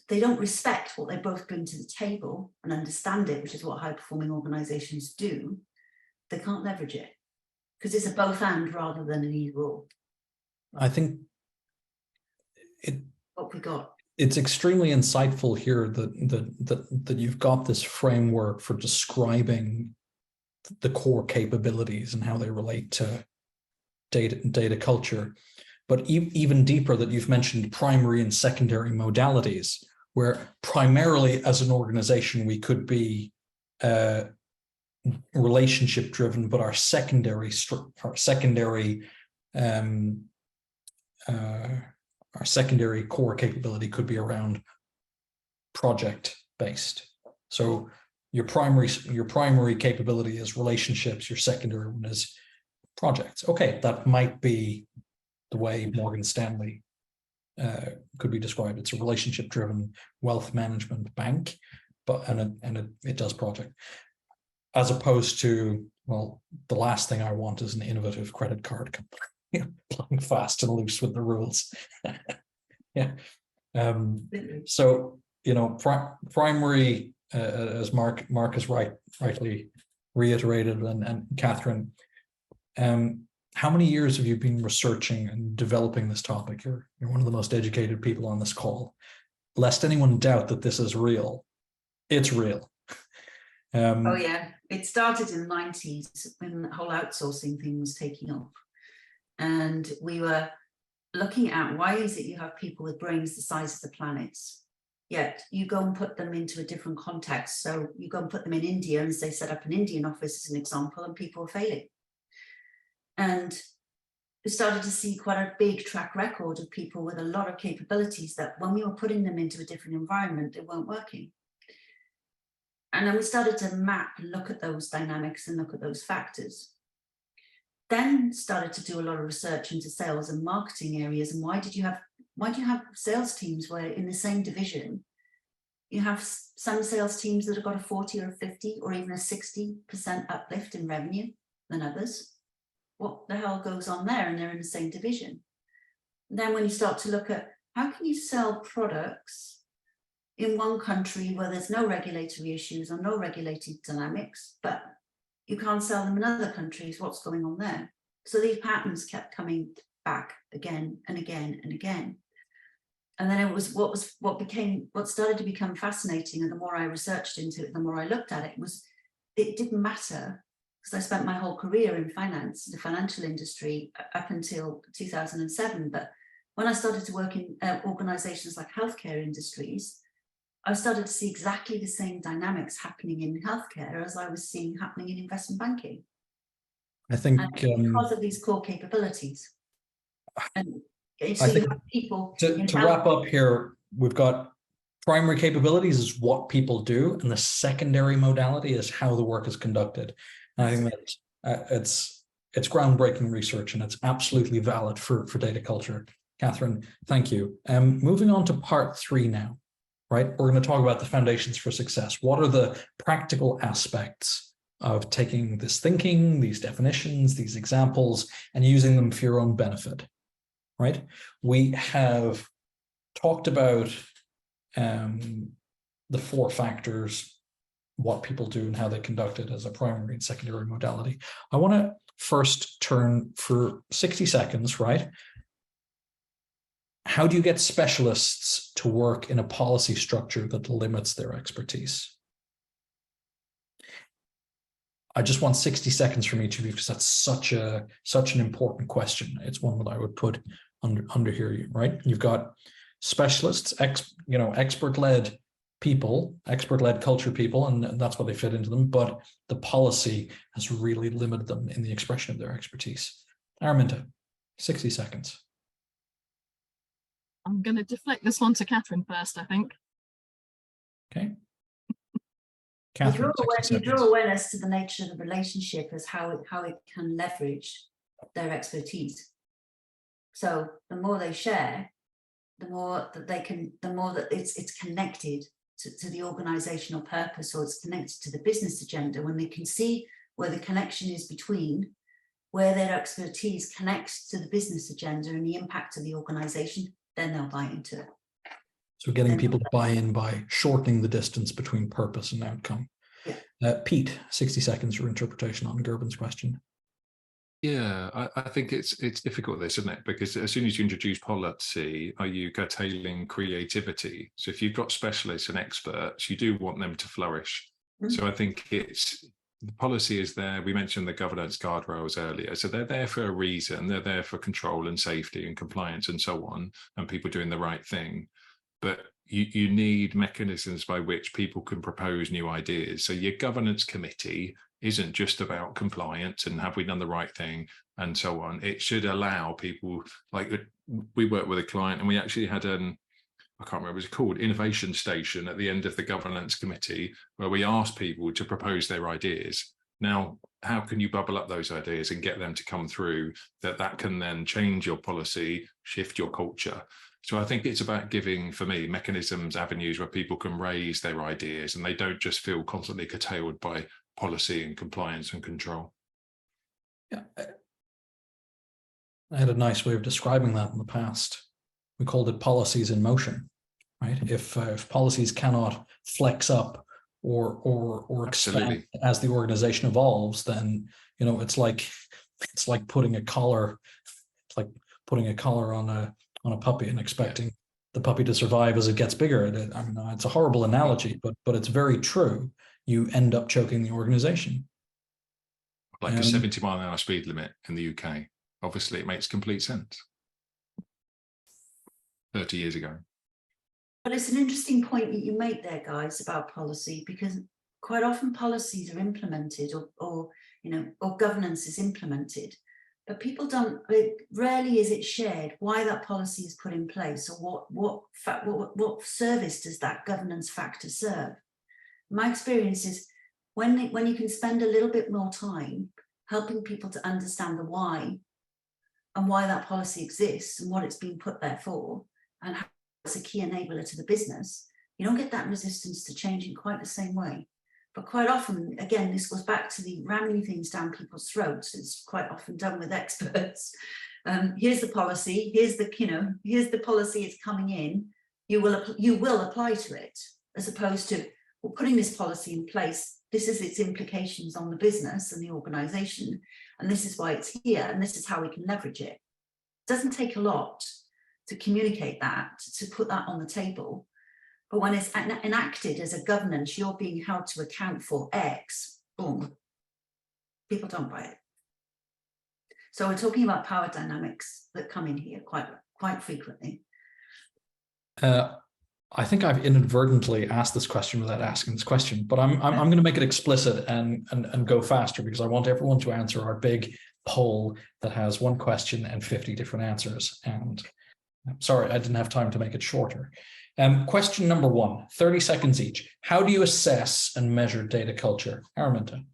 [SPEAKER 4] they don't respect what they both bring to the table and understand it, which is what high-performing organizations do. They can't leverage it because it's a both and rather than an either or.
[SPEAKER 1] I think
[SPEAKER 4] what we got.
[SPEAKER 1] It's extremely insightful here that you've got this framework for describing the core capabilities and how they relate to data culture. But even deeper, that you've mentioned primary and secondary modalities, where primarily as an organization, we could be relationship driven, but our secondary core capability could be around project based. So your primary capability is relationships, your secondary one is projects. Okay, that might be the way Morgan Stanley could be described. It's a relationship-driven wealth management bank, but it does project, as opposed to, well, the last thing I want is an innovative credit card company playing fast and loose with the rules. Yeah. So, you know, primary as Mark has rightly reiterated, and Catherine, how many years have you been researching and developing this topic? You're one of the most educated people on this call. Lest anyone doubt that this is real, it's real.
[SPEAKER 4] Oh yeah, it started in the 90s when the whole outsourcing thing was taking off. And we were looking at, why is it you have people with brains the size of the planets, yet you go and put them into a different context. So you go and put them in India and they set up an Indian office as an example, and people are failing. And we started to see quite a big track record of people with a lot of capabilities that when we were putting them into a different environment, they weren't working. And then we started to map and look at those dynamics and look at those factors. Then started to do a lot of research into sales and marketing areas. And why do you have sales teams where in the same division, you have some sales teams that have got a 40 or a 50 or even a 60% uplift in revenue than others? What the hell goes on there? And they're in the same division. And then when you start to look at how can you sell products in one country where there's no regulatory issues or no regulated dynamics, but you can't sell them in other countries, what's going on there? So these patterns kept coming back again and again and again. And then it was what started to become fascinating, and the more I researched into it, the more I looked at it, was it didn't matter, because I spent my whole career in finance, the financial industry, up until 2007. But when I started to work in organizations like healthcare industries, I started to see exactly the same dynamics happening in healthcare as I was seeing happening in investment banking.
[SPEAKER 1] I think
[SPEAKER 4] because of these core capabilities. And so you have people
[SPEAKER 1] to wrap up here, we've got primary capabilities is what people do, and the secondary modality is how the work is conducted. And I think that it's groundbreaking research, and it's absolutely valid for data culture. Catherine, thank you. Moving on to part 3 now. Right, we're going to talk about the foundations for success. What are the practical aspects of taking this thinking, these definitions, these examples, and using them for your own benefit? Right, we have talked about the 4 factors, what people do and how they conduct it as a primary and secondary modality. I want to first turn for 60 seconds, right? How do you get specialists to work in a policy structure that limits their expertise? I just want 60 seconds from each of you, because that's such an important question. It's one that I would put under here, right? You've got specialists, expert-led people, expert-led culture people, and that's what they fit into them, but the policy has really limited them in the expression of their expertise. Araminta, 60 seconds.
[SPEAKER 3] I'm going to deflect this one to Catherine first, I think.
[SPEAKER 1] Okay. Catherine,
[SPEAKER 4] you draw awareness to the nature of the relationship as how it can leverage their expertise. So the more they share, the more that it's connected to the organizational purpose, or it's connected to the business agenda. When they can see where the connection is between where their expertise connects to the business agenda and the impact of the organization, then they'll buy into it.
[SPEAKER 1] So getting people to buy in by shortening the distance between purpose and outcome. Yeah. Pete, 60 seconds for interpretation on Gerben's question.
[SPEAKER 2] Yeah, I think it's difficult, this, isn't it? Because as soon as you introduce policy, are you curtailing creativity? So if you've got specialists and experts, you do want them to flourish. Mm-hmm. So I think the policy is there. We mentioned the governance guardrails earlier. So they're there for a reason. They're there for control and safety and compliance and so on, and people doing the right thing. But you need mechanisms by which people can propose new ideas. So your governance committee isn't just about compliance and have we done the right thing and so on. It should allow people, like we worked with a client and we actually had I can't remember what it was called, innovation station at the end of the governance committee, where we asked people to propose their ideas. Now, how can you bubble up those ideas and get them to come through that can then change your policy, shift your culture? So I think it's about giving, for me, mechanisms, avenues where people can raise their ideas and they don't just feel constantly curtailed by policy and compliance and control.
[SPEAKER 1] Yeah, I had a nice way of describing that in the past. We called it policies in motion, right? If policies cannot flex up or expand
[SPEAKER 2] Absolutely.
[SPEAKER 1] as the organization evolves, then it's like putting a collar, on a puppy and expecting the puppy to survive as it gets bigger. I mean, it's a horrible analogy, but it's very true. You end up choking the organization.
[SPEAKER 2] Like a 70-mile-an-hour speed limit in the UK. Obviously, it makes complete sense. 30 years ago.
[SPEAKER 4] But it's an interesting point that you make there, guys, about policy, because quite often policies are implemented or governance is implemented, but people rarely is it shared why that policy is put in place, or what service does that governance factor serve. My experience is when you can spend a little bit more time helping people to understand the why and why that policy exists and what it's been put there for, and how it's a key enabler to the business, you don't get that resistance to change in quite the same way. But quite often, again, this goes back to the ramming things down people's throats. It's quite often done with experts. Here's the policy. Here's the policy. It's coming in. You will apply to it, as opposed to, well, putting this policy in place. This is its implications on the business and the organization, and this is why it's here, and this is how we can leverage it. It doesn't take a lot to communicate that, to put that on the table. But when it's enacted as a governance, you're being held to account for X, boom, people don't buy it. So we're talking about power dynamics that come in here quite frequently.
[SPEAKER 1] I think I've inadvertently asked this question without asking this question, but I'm going to make it explicit and go faster, because I want everyone to answer our big poll that has one question and 50 different answers. And I'm sorry, I didn't have time to make it shorter. Question number 1, 30 seconds each. How do you assess and measure data culture? Araminta.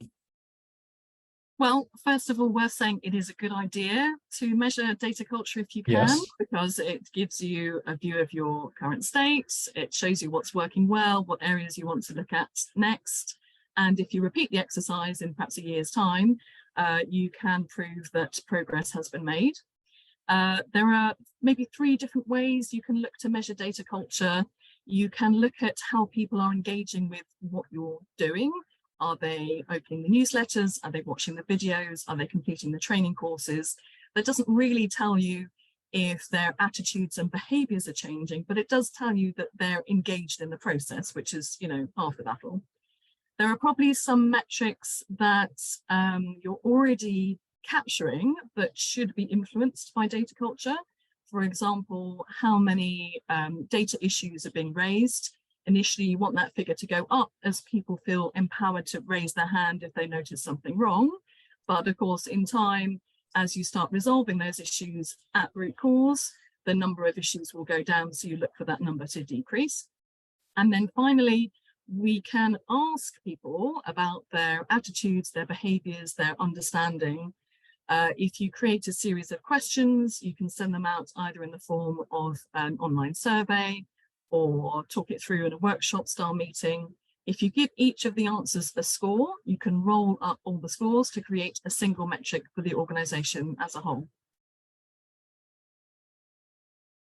[SPEAKER 3] Well, first of all, we're saying it is a good idea to measure data culture if you can,
[SPEAKER 1] Yes.
[SPEAKER 3] because it gives you a view of your current state. It shows you what's working well, what areas you want to look at next. And if you repeat the exercise in perhaps a year's time, you can prove that progress has been made. There are maybe 3 different ways you can look to measure data culture. You can look at how people are engaging with what you're doing. Are they opening the newsletters? Are they watching the videos? Are they completing the training courses? That doesn't really tell you if their attitudes and behaviors are changing, but it does tell you that they're engaged in the process, which is, half the battle. There are probably some metrics that you're already capturing that should be influenced by data culture. For example, how many data issues are being raised. Initially, you want that figure to go up as people feel empowered to raise their hand if they notice something wrong. But of course, in time, as you start resolving those issues at root cause, the number of issues will go down, so you look for that number to decrease. And then finally, we can ask people about their attitudes, their behaviors, their understanding. If you create a series of questions, you can send them out either in the form of an online survey or talk it through in a workshop style meeting. If you give each of the answers a score, you can roll up all the scores to create a single metric for the organization as a whole.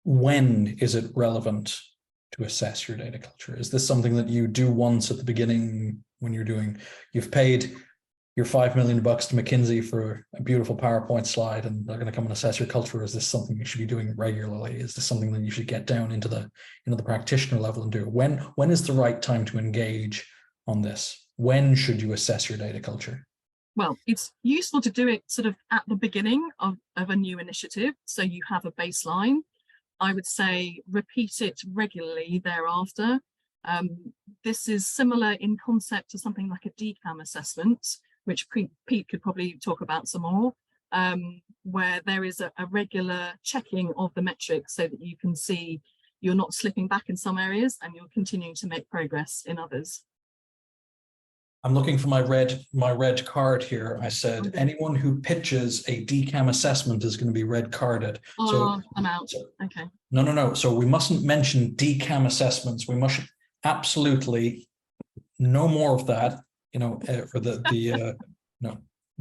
[SPEAKER 1] When is it relevant to assess your data culture? Is this something that you do once at the beginning when you've paid your $5 million to McKinsey for a beautiful PowerPoint slide and they're going to come and assess your culture? Is this something you should be doing regularly? Is this something that you should get down into the practitioner level and do? When is the right time to engage on this? When should you assess your data culture?
[SPEAKER 3] Well, it's useful to do it sort of at the beginning of a new initiative, so you have a baseline. I would say repeat it regularly thereafter. This is similar in concept to something like a DCAM assessment, which Pete could probably talk about some more, where there is a regular checking of the metrics so that you can see you're not slipping back in some areas and you're continuing to make progress in others.
[SPEAKER 1] I'm looking for my red card here. I said anyone who pitches a DCAM assessment is going to be red carded.
[SPEAKER 3] Oh,
[SPEAKER 1] so
[SPEAKER 3] I'm out. Okay.
[SPEAKER 1] No. So we mustn't mention DCAM assessments. We must absolutely no more of that. For the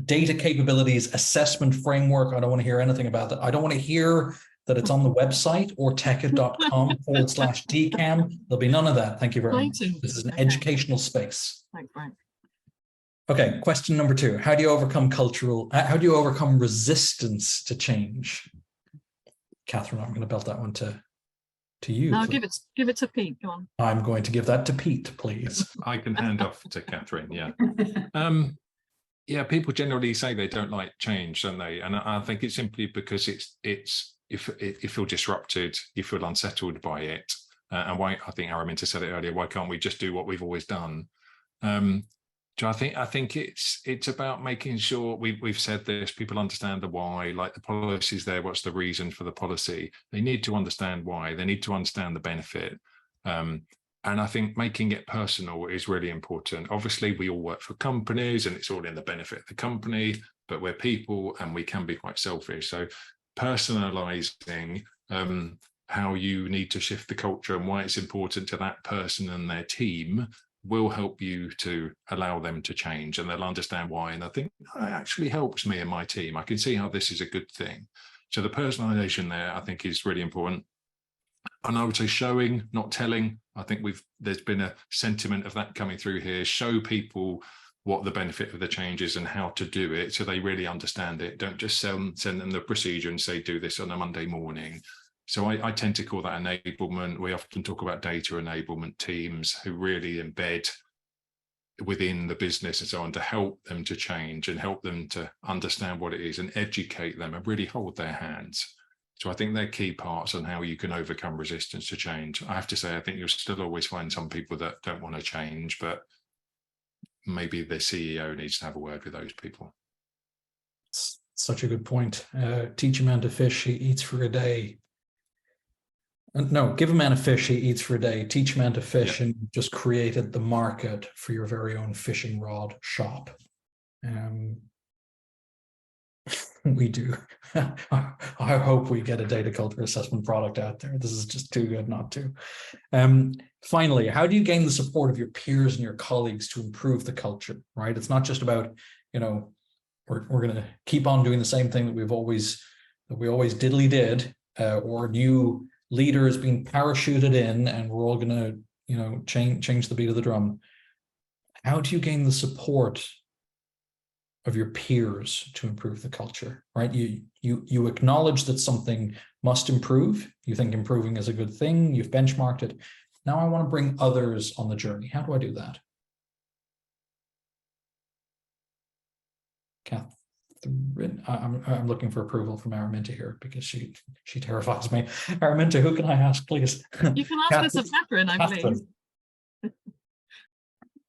[SPEAKER 1] data capabilities assessment framework. I don't want to hear anything about that. I don't want to hear that it's on the website, ortecha.com/DCAM. There'll be none of that. Thank you very much. This is an educational space.
[SPEAKER 3] Thanks, Frank.
[SPEAKER 1] Okay, question number 2. How do you overcome resistance to change? Catherine, I'm going to belt that one to you.
[SPEAKER 3] No, give it to Pete. Go on.
[SPEAKER 1] I'm going to give that to Pete, please.
[SPEAKER 2] I can hand off to Catherine. Yeah. Yeah, people generally say they don't like change, don't they? And I think it's simply because you feel disrupted, you feel unsettled by it. And why, I think Araminta said it earlier, why can't we just do what we've always done? So I think it's about making sure we've said this, people understand the why, like the policy's there, what's the reason for the policy? They need to understand why, they need to understand the benefit. And I think making it personal is really important. Obviously, we all work for companies and it's all in the benefit of the company, but we're people and we can be quite selfish. So personalizing how you need to shift the culture and why it's important to that person and their team will help you to allow them to change, and they'll understand why. And I think that actually helps me and my team. I can see how this is a good thing. So the personalization there, I think, is really important. And I would say showing, not telling. I think there's been a sentiment of that coming through here. Show people what the benefit of the change is and how to do it so they really understand it. Don't just send them the procedure and say, do this on a Monday morning. So I tend to call that enablement. We often talk about data enablement teams who really embed within the business and so on to help them to change and help them to understand what it is and educate them and really hold their hands. So I think they're key parts on how you can overcome resistance to change. I have to say, I think you'll still always find some people that don't want to change, but maybe the CEO needs to have a word with those people.
[SPEAKER 1] Such a good point. Teach a man to fish, he eats for a day. No, give a man a fish, he eats for a day. Teach a man to fish, and you've just created the market for your very own fishing rod shop. We do. I hope we get a data culture assessment product out there. This is just too good not to. Finally, how do you gain the support of your peers and your colleagues to improve the culture, right? It's not just about, we're going to keep on doing the same thing that we always diddly did, or new leaders being parachuted in and we're all going to, change the beat of the drum. How do you gain the support of your peers to improve the culture, right? You acknowledge that something must improve. You think improving is a good thing. You've benchmarked it. Now I want to bring others on the journey. How do I do that? Catherine, I'm looking for approval from Araminta here because she terrifies me. Araminta, who can I ask, please?
[SPEAKER 3] You can ask us of Catherine, I believe.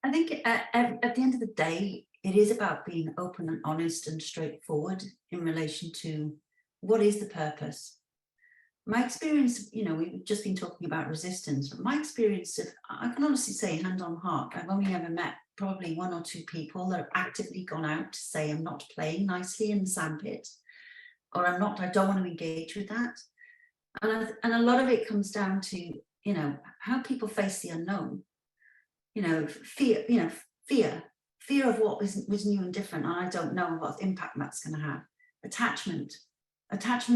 [SPEAKER 4] I think at the end of the day, it is about being open and honest and straightforward in relation to what is the purpose. My experience, we've just been talking about resistance, but my experience of, I can honestly say, hand on heart, I've only ever met probably 1 or 2 people that have actively gone out to say, I'm not playing nicely in the sandpit, or I don't want to engage with that. And a lot of it comes down to, how people face the unknown, fear of what was new and different, and I don't know what impact that's going to have. Attachment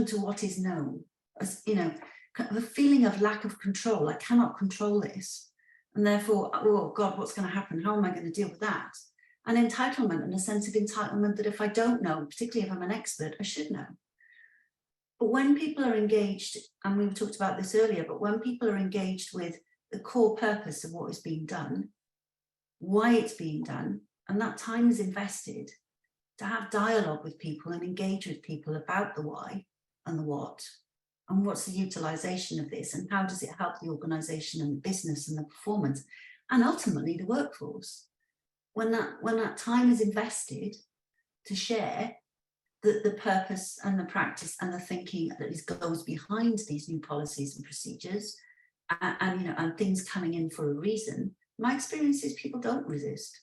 [SPEAKER 4] to what is known, as the feeling of lack of control. I cannot control this, and therefore, oh God, what's going to happen? How am I going to deal with that? And entitlement, and a sense of entitlement that if I don't know, particularly if I'm an expert, I should know. But when people are engaged, and we talked about this earlier, but when people are engaged with the core purpose of what is being done, why it's being done, and that time is invested to have dialogue with people and engage with people about the why and the what, and what's the utilization of this, and how does it help the organization and the business and the performance, and ultimately the workforce. When that time is invested to share the purpose and the practice and the thinking that goes behind these new policies and procedures, and things coming in for a reason, my experience is people don't resist.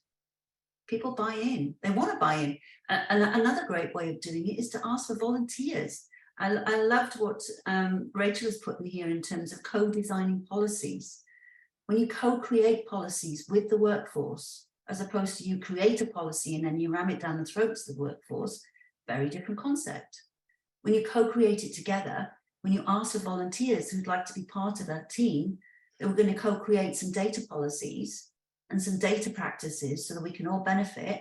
[SPEAKER 4] People buy in. They want to buy in. And another great way of doing it is to ask for volunteers. I loved what Rachel has put in here in terms of co-designing policies. When you co-create policies with the workforce, as opposed to you create a policy and then you ram it down the throats of the workforce, very different concept. When you co-create it together when you ask for volunteers who'd like to be part of that team, that we're going to co-create some data policies and some data practices so that we can all benefit.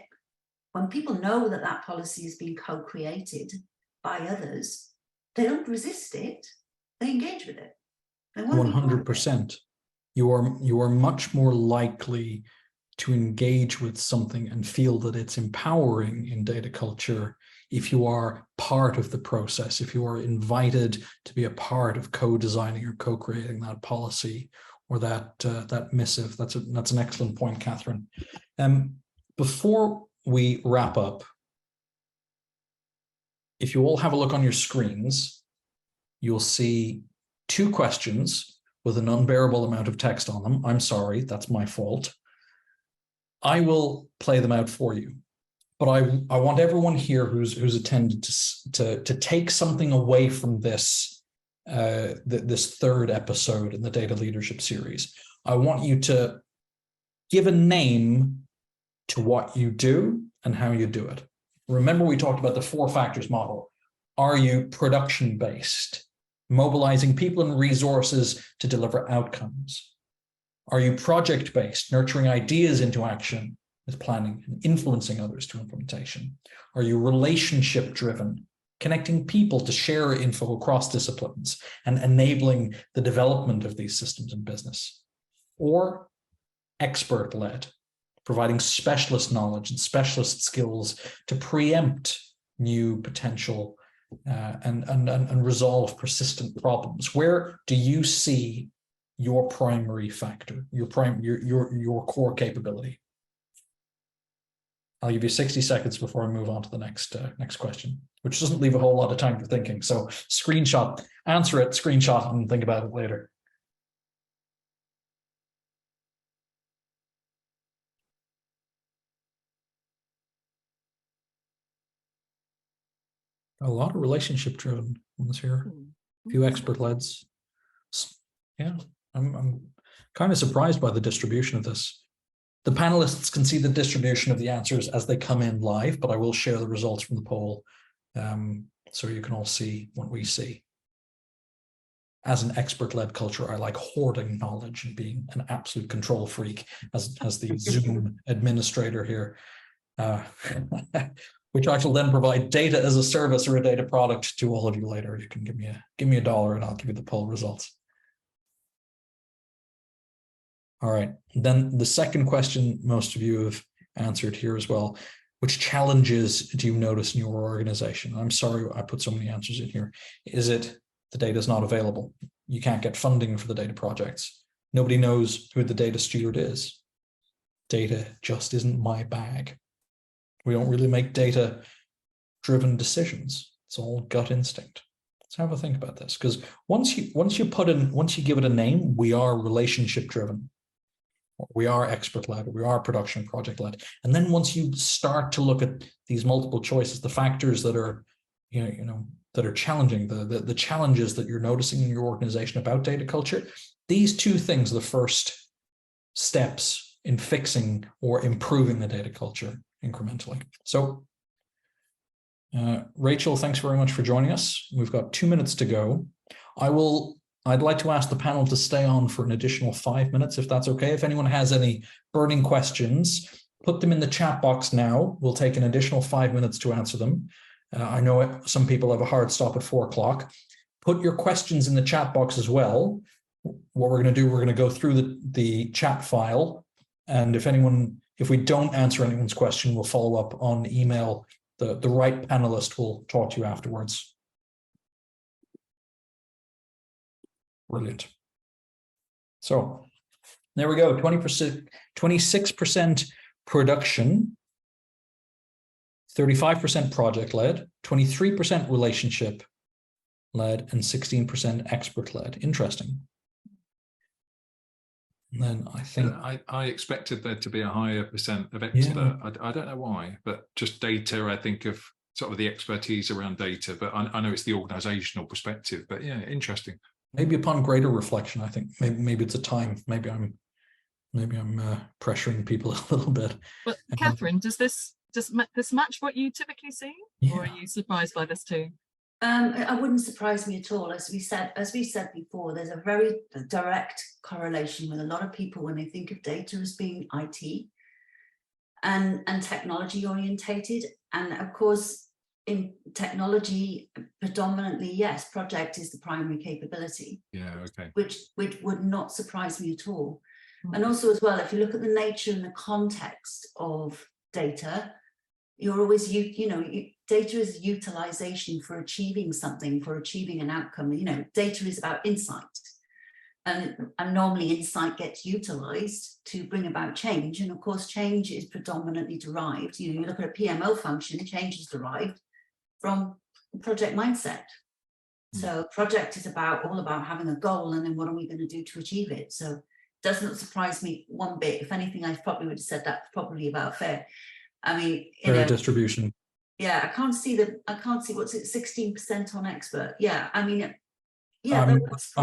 [SPEAKER 4] When people know that that policy is being co-created by others, they don't resist it, they engage with it.
[SPEAKER 1] 100%. You are much more likely to engage with something and feel that it's empowering in data culture if you are part of the process, if you are invited to be a part of co-designing or co-creating that policy or that missive. That's an excellent point, Catherine. Before we wrap up, if you all have a look on your screens, you'll see 2 questions with an unbearable amount of text on them. I'm sorry, that's my fault. I will play them out for you, but I want everyone here who's attended to take something away from this this 3rd episode in the Data Leadership series. I want you to give a name to what you do and how you do it. Remember, we talked about the 4 factors model. Are you production-based, mobilizing people and resources to deliver outcomes? Are you project-based, nurturing ideas into action with planning and influencing others to implementation? Are you relationship-driven, connecting people to share info across disciplines and enabling the development of these systems in business? Or expert-led, providing specialist knowledge and specialist skills to preempt new potential and resolve persistent problems? Where do you see your primary factor, your core capability? I'll give you 60 seconds before I move on to the next question, which doesn't leave a whole lot of time for thinking. So screenshot, answer it, screenshot, and think about it later. A lot of relationship-driven ones here. A few expert-leds. Yeah, I'm kind of surprised by the distribution of this. The panelists can see the distribution of the answers as they come in live, but I will share the results from the poll so you can all see what we see. As an expert-led culture, I like hoarding knowledge and being an absolute control freak as the Zoom administrator here, which I shall then provide data as a service or a data product to all of you later. You can give me $1 and I'll give you the poll results. All right, then the second question most of you have answered here as well. Which challenges do you notice in your organization? I'm sorry I put so many answers in here. Is it the data is not available? You can't get funding for the data projects. Nobody knows who the data steward is. Data just isn't my bag. We don't really make data-driven decisions. It's all gut instinct. Let's have a think about this, because once you give it a name, we are relationship-driven. We are expert-led, we are production project-led. And then once you start to look at these multiple choices, the factors that are, that are challenging, the challenges that you're noticing in your organization about data culture, these 2 things are the first steps in fixing or improving the data culture incrementally. So, Rachel, thanks very much for joining us. We've got 2 minutes to go. I'd like to ask the panel to stay on for an additional 5 minutes, if that's okay. If anyone has any burning questions, put them in the chat box now. We'll take an additional 5 minutes to answer them. I know some people have a hard stop at 4 o'clock. Put your questions in the chat box as well. What we're going to do, we're going to go through the chat file. And if we don't answer anyone's question, we'll follow up on email. The right panelist will talk to you afterwards. Brilliant. So there we go, 26% production, 35% project-led, 23% relationship-led, and 16% expert-led. Interesting. And then I think
[SPEAKER 2] I expected there to be a higher percent of expert. Yeah. I don't know why, but just data, I think of sort of the expertise around data, but I know it's the organizational perspective, but yeah, interesting.
[SPEAKER 1] Maybe upon greater reflection, I think maybe it's a time. Maybe I'm pressuring people a little bit.
[SPEAKER 3] But Catherine, does this match what you typically see, or are you surprised by this too?
[SPEAKER 4] It wouldn't surprise me at all. As we said before, there's a very direct correlation with a lot of people when they think of data as being IT and technology orientated. And of course, in technology, predominantly, yes, project is the primary capability.
[SPEAKER 2] Yeah, okay.
[SPEAKER 4] Which would not surprise me at all. And also as well, if you look at the nature and the context of data, you're always, data is utilization for achieving something, for achieving an outcome. Data is about insight. And normally insight gets utilized to bring about change. And of course, change is predominantly derived. You look at a PMO function, change is derived from project mindset. So project is all about having a goal, and then what are we going to do to achieve it? So it does not surprise me one bit. If anything, I probably would have said that's probably about fair. I mean,
[SPEAKER 1] fair distribution.
[SPEAKER 4] Yeah, I can't see what's it, 16% on expert. Yeah, I mean, yeah.
[SPEAKER 1] I'm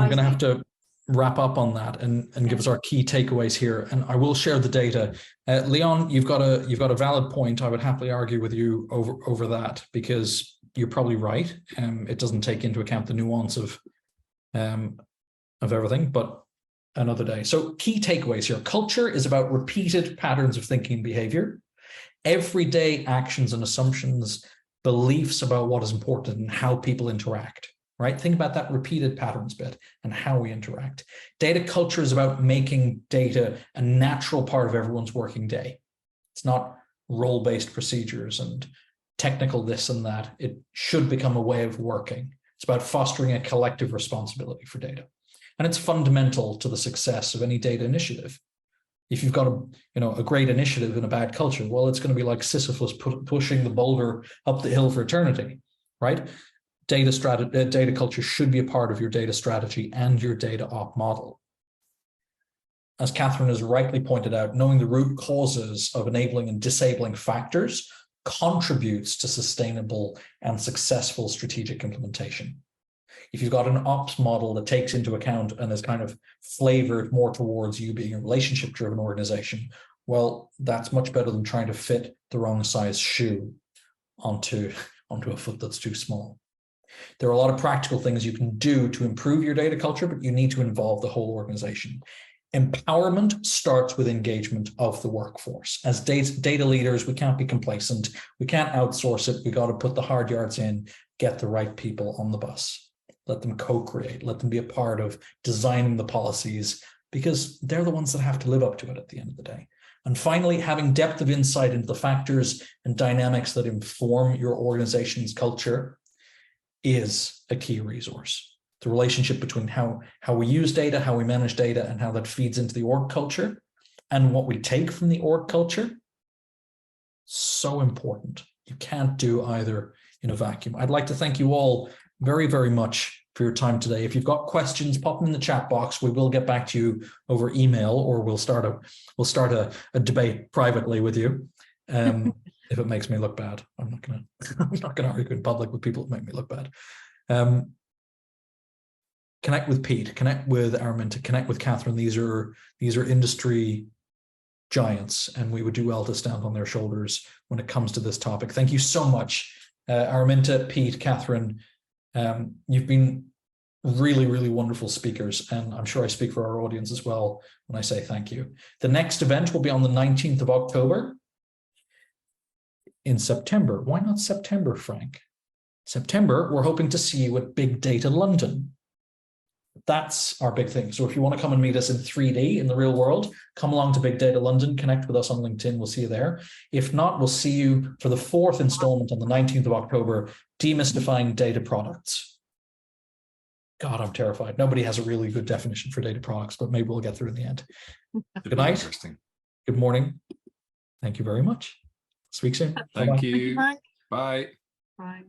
[SPEAKER 1] going to have to wrap up on that and give us our key takeaways here. And I will share the data. Leon, you've got a valid point. I would happily argue with you over that, because you're probably right. It doesn't take into account the nuance of everything, but another day. So key takeaways here. Culture is about repeated patterns of thinking and behavior, everyday actions and assumptions, beliefs about what is important and how people interact, right? Think about that repeated patterns bit and how we interact. Data culture is about making data a natural part of everyone's working day. It's not role-based procedures and technical this and that. It should become a way of working. It's about fostering a collective responsibility for data. And it's fundamental to the success of any data initiative. If you've got a great initiative in a bad culture, well, it's going to be like Sisyphus pushing the boulder up the hill for eternity, right? Data culture should be a part of your data strategy and your data op model. As Catherine has rightly pointed out, knowing the root causes of enabling and disabling factors contributes to sustainable and successful strategic implementation. If you've got an ops model that takes into account and is kind of flavored more towards you being a relationship-driven organization, well, that's much better than trying to fit the wrong size shoe onto a foot that's too small. There are a lot of practical things you can do to improve your data culture, but you need to involve the whole organization. Empowerment starts with engagement of the workforce. As data leaders, we can't be complacent. We can't outsource it. We got to put the hard yards in, get the right people on the bus. Let them co-create, let them be a part of designing the policies, because they're the ones that have to live up to it at the end of the day. And finally, having depth of insight into the factors and dynamics that inform your organization's culture is a key resource. The relationship between how we use data, how we manage data, and how that feeds into the org culture, and what we take from the org culture, so important. You can't do either in a vacuum. I'd like to thank you all very, very much for your time today. If you've got questions, pop them in the chat box. We will get back to you over email, or we'll start a debate privately with you. If it makes me look bad, I'm not gonna argue in public with people that make me look bad. Connect with Pete, connect with Araminta, connect with Catherine. These are industry giants, and we would do well to stand on their shoulders when it comes to this topic. Thank you so much, Araminta, Pete, Catherine. You've been really, really wonderful speakers, and I'm sure I speak for our audience as well when I say thank you. The next event will be on the 19th of October in September. Why not September, Frank? September, we're hoping to see you at Big Data London. That's our big thing. So if you want to come and meet us in 3D in the real world, come along to Big Data London, connect with us on LinkedIn. We'll see you there. If not, we'll see you for the 4th installment on the 19th of October, Demystifying Data Products. God, I'm terrified. Nobody has a really good definition for data products, but maybe we'll get through in the end. Good night. Good morning. Thank you very much. Speak soon.
[SPEAKER 2] Thank you.
[SPEAKER 3] Frank.
[SPEAKER 2] Bye.
[SPEAKER 3] Bye.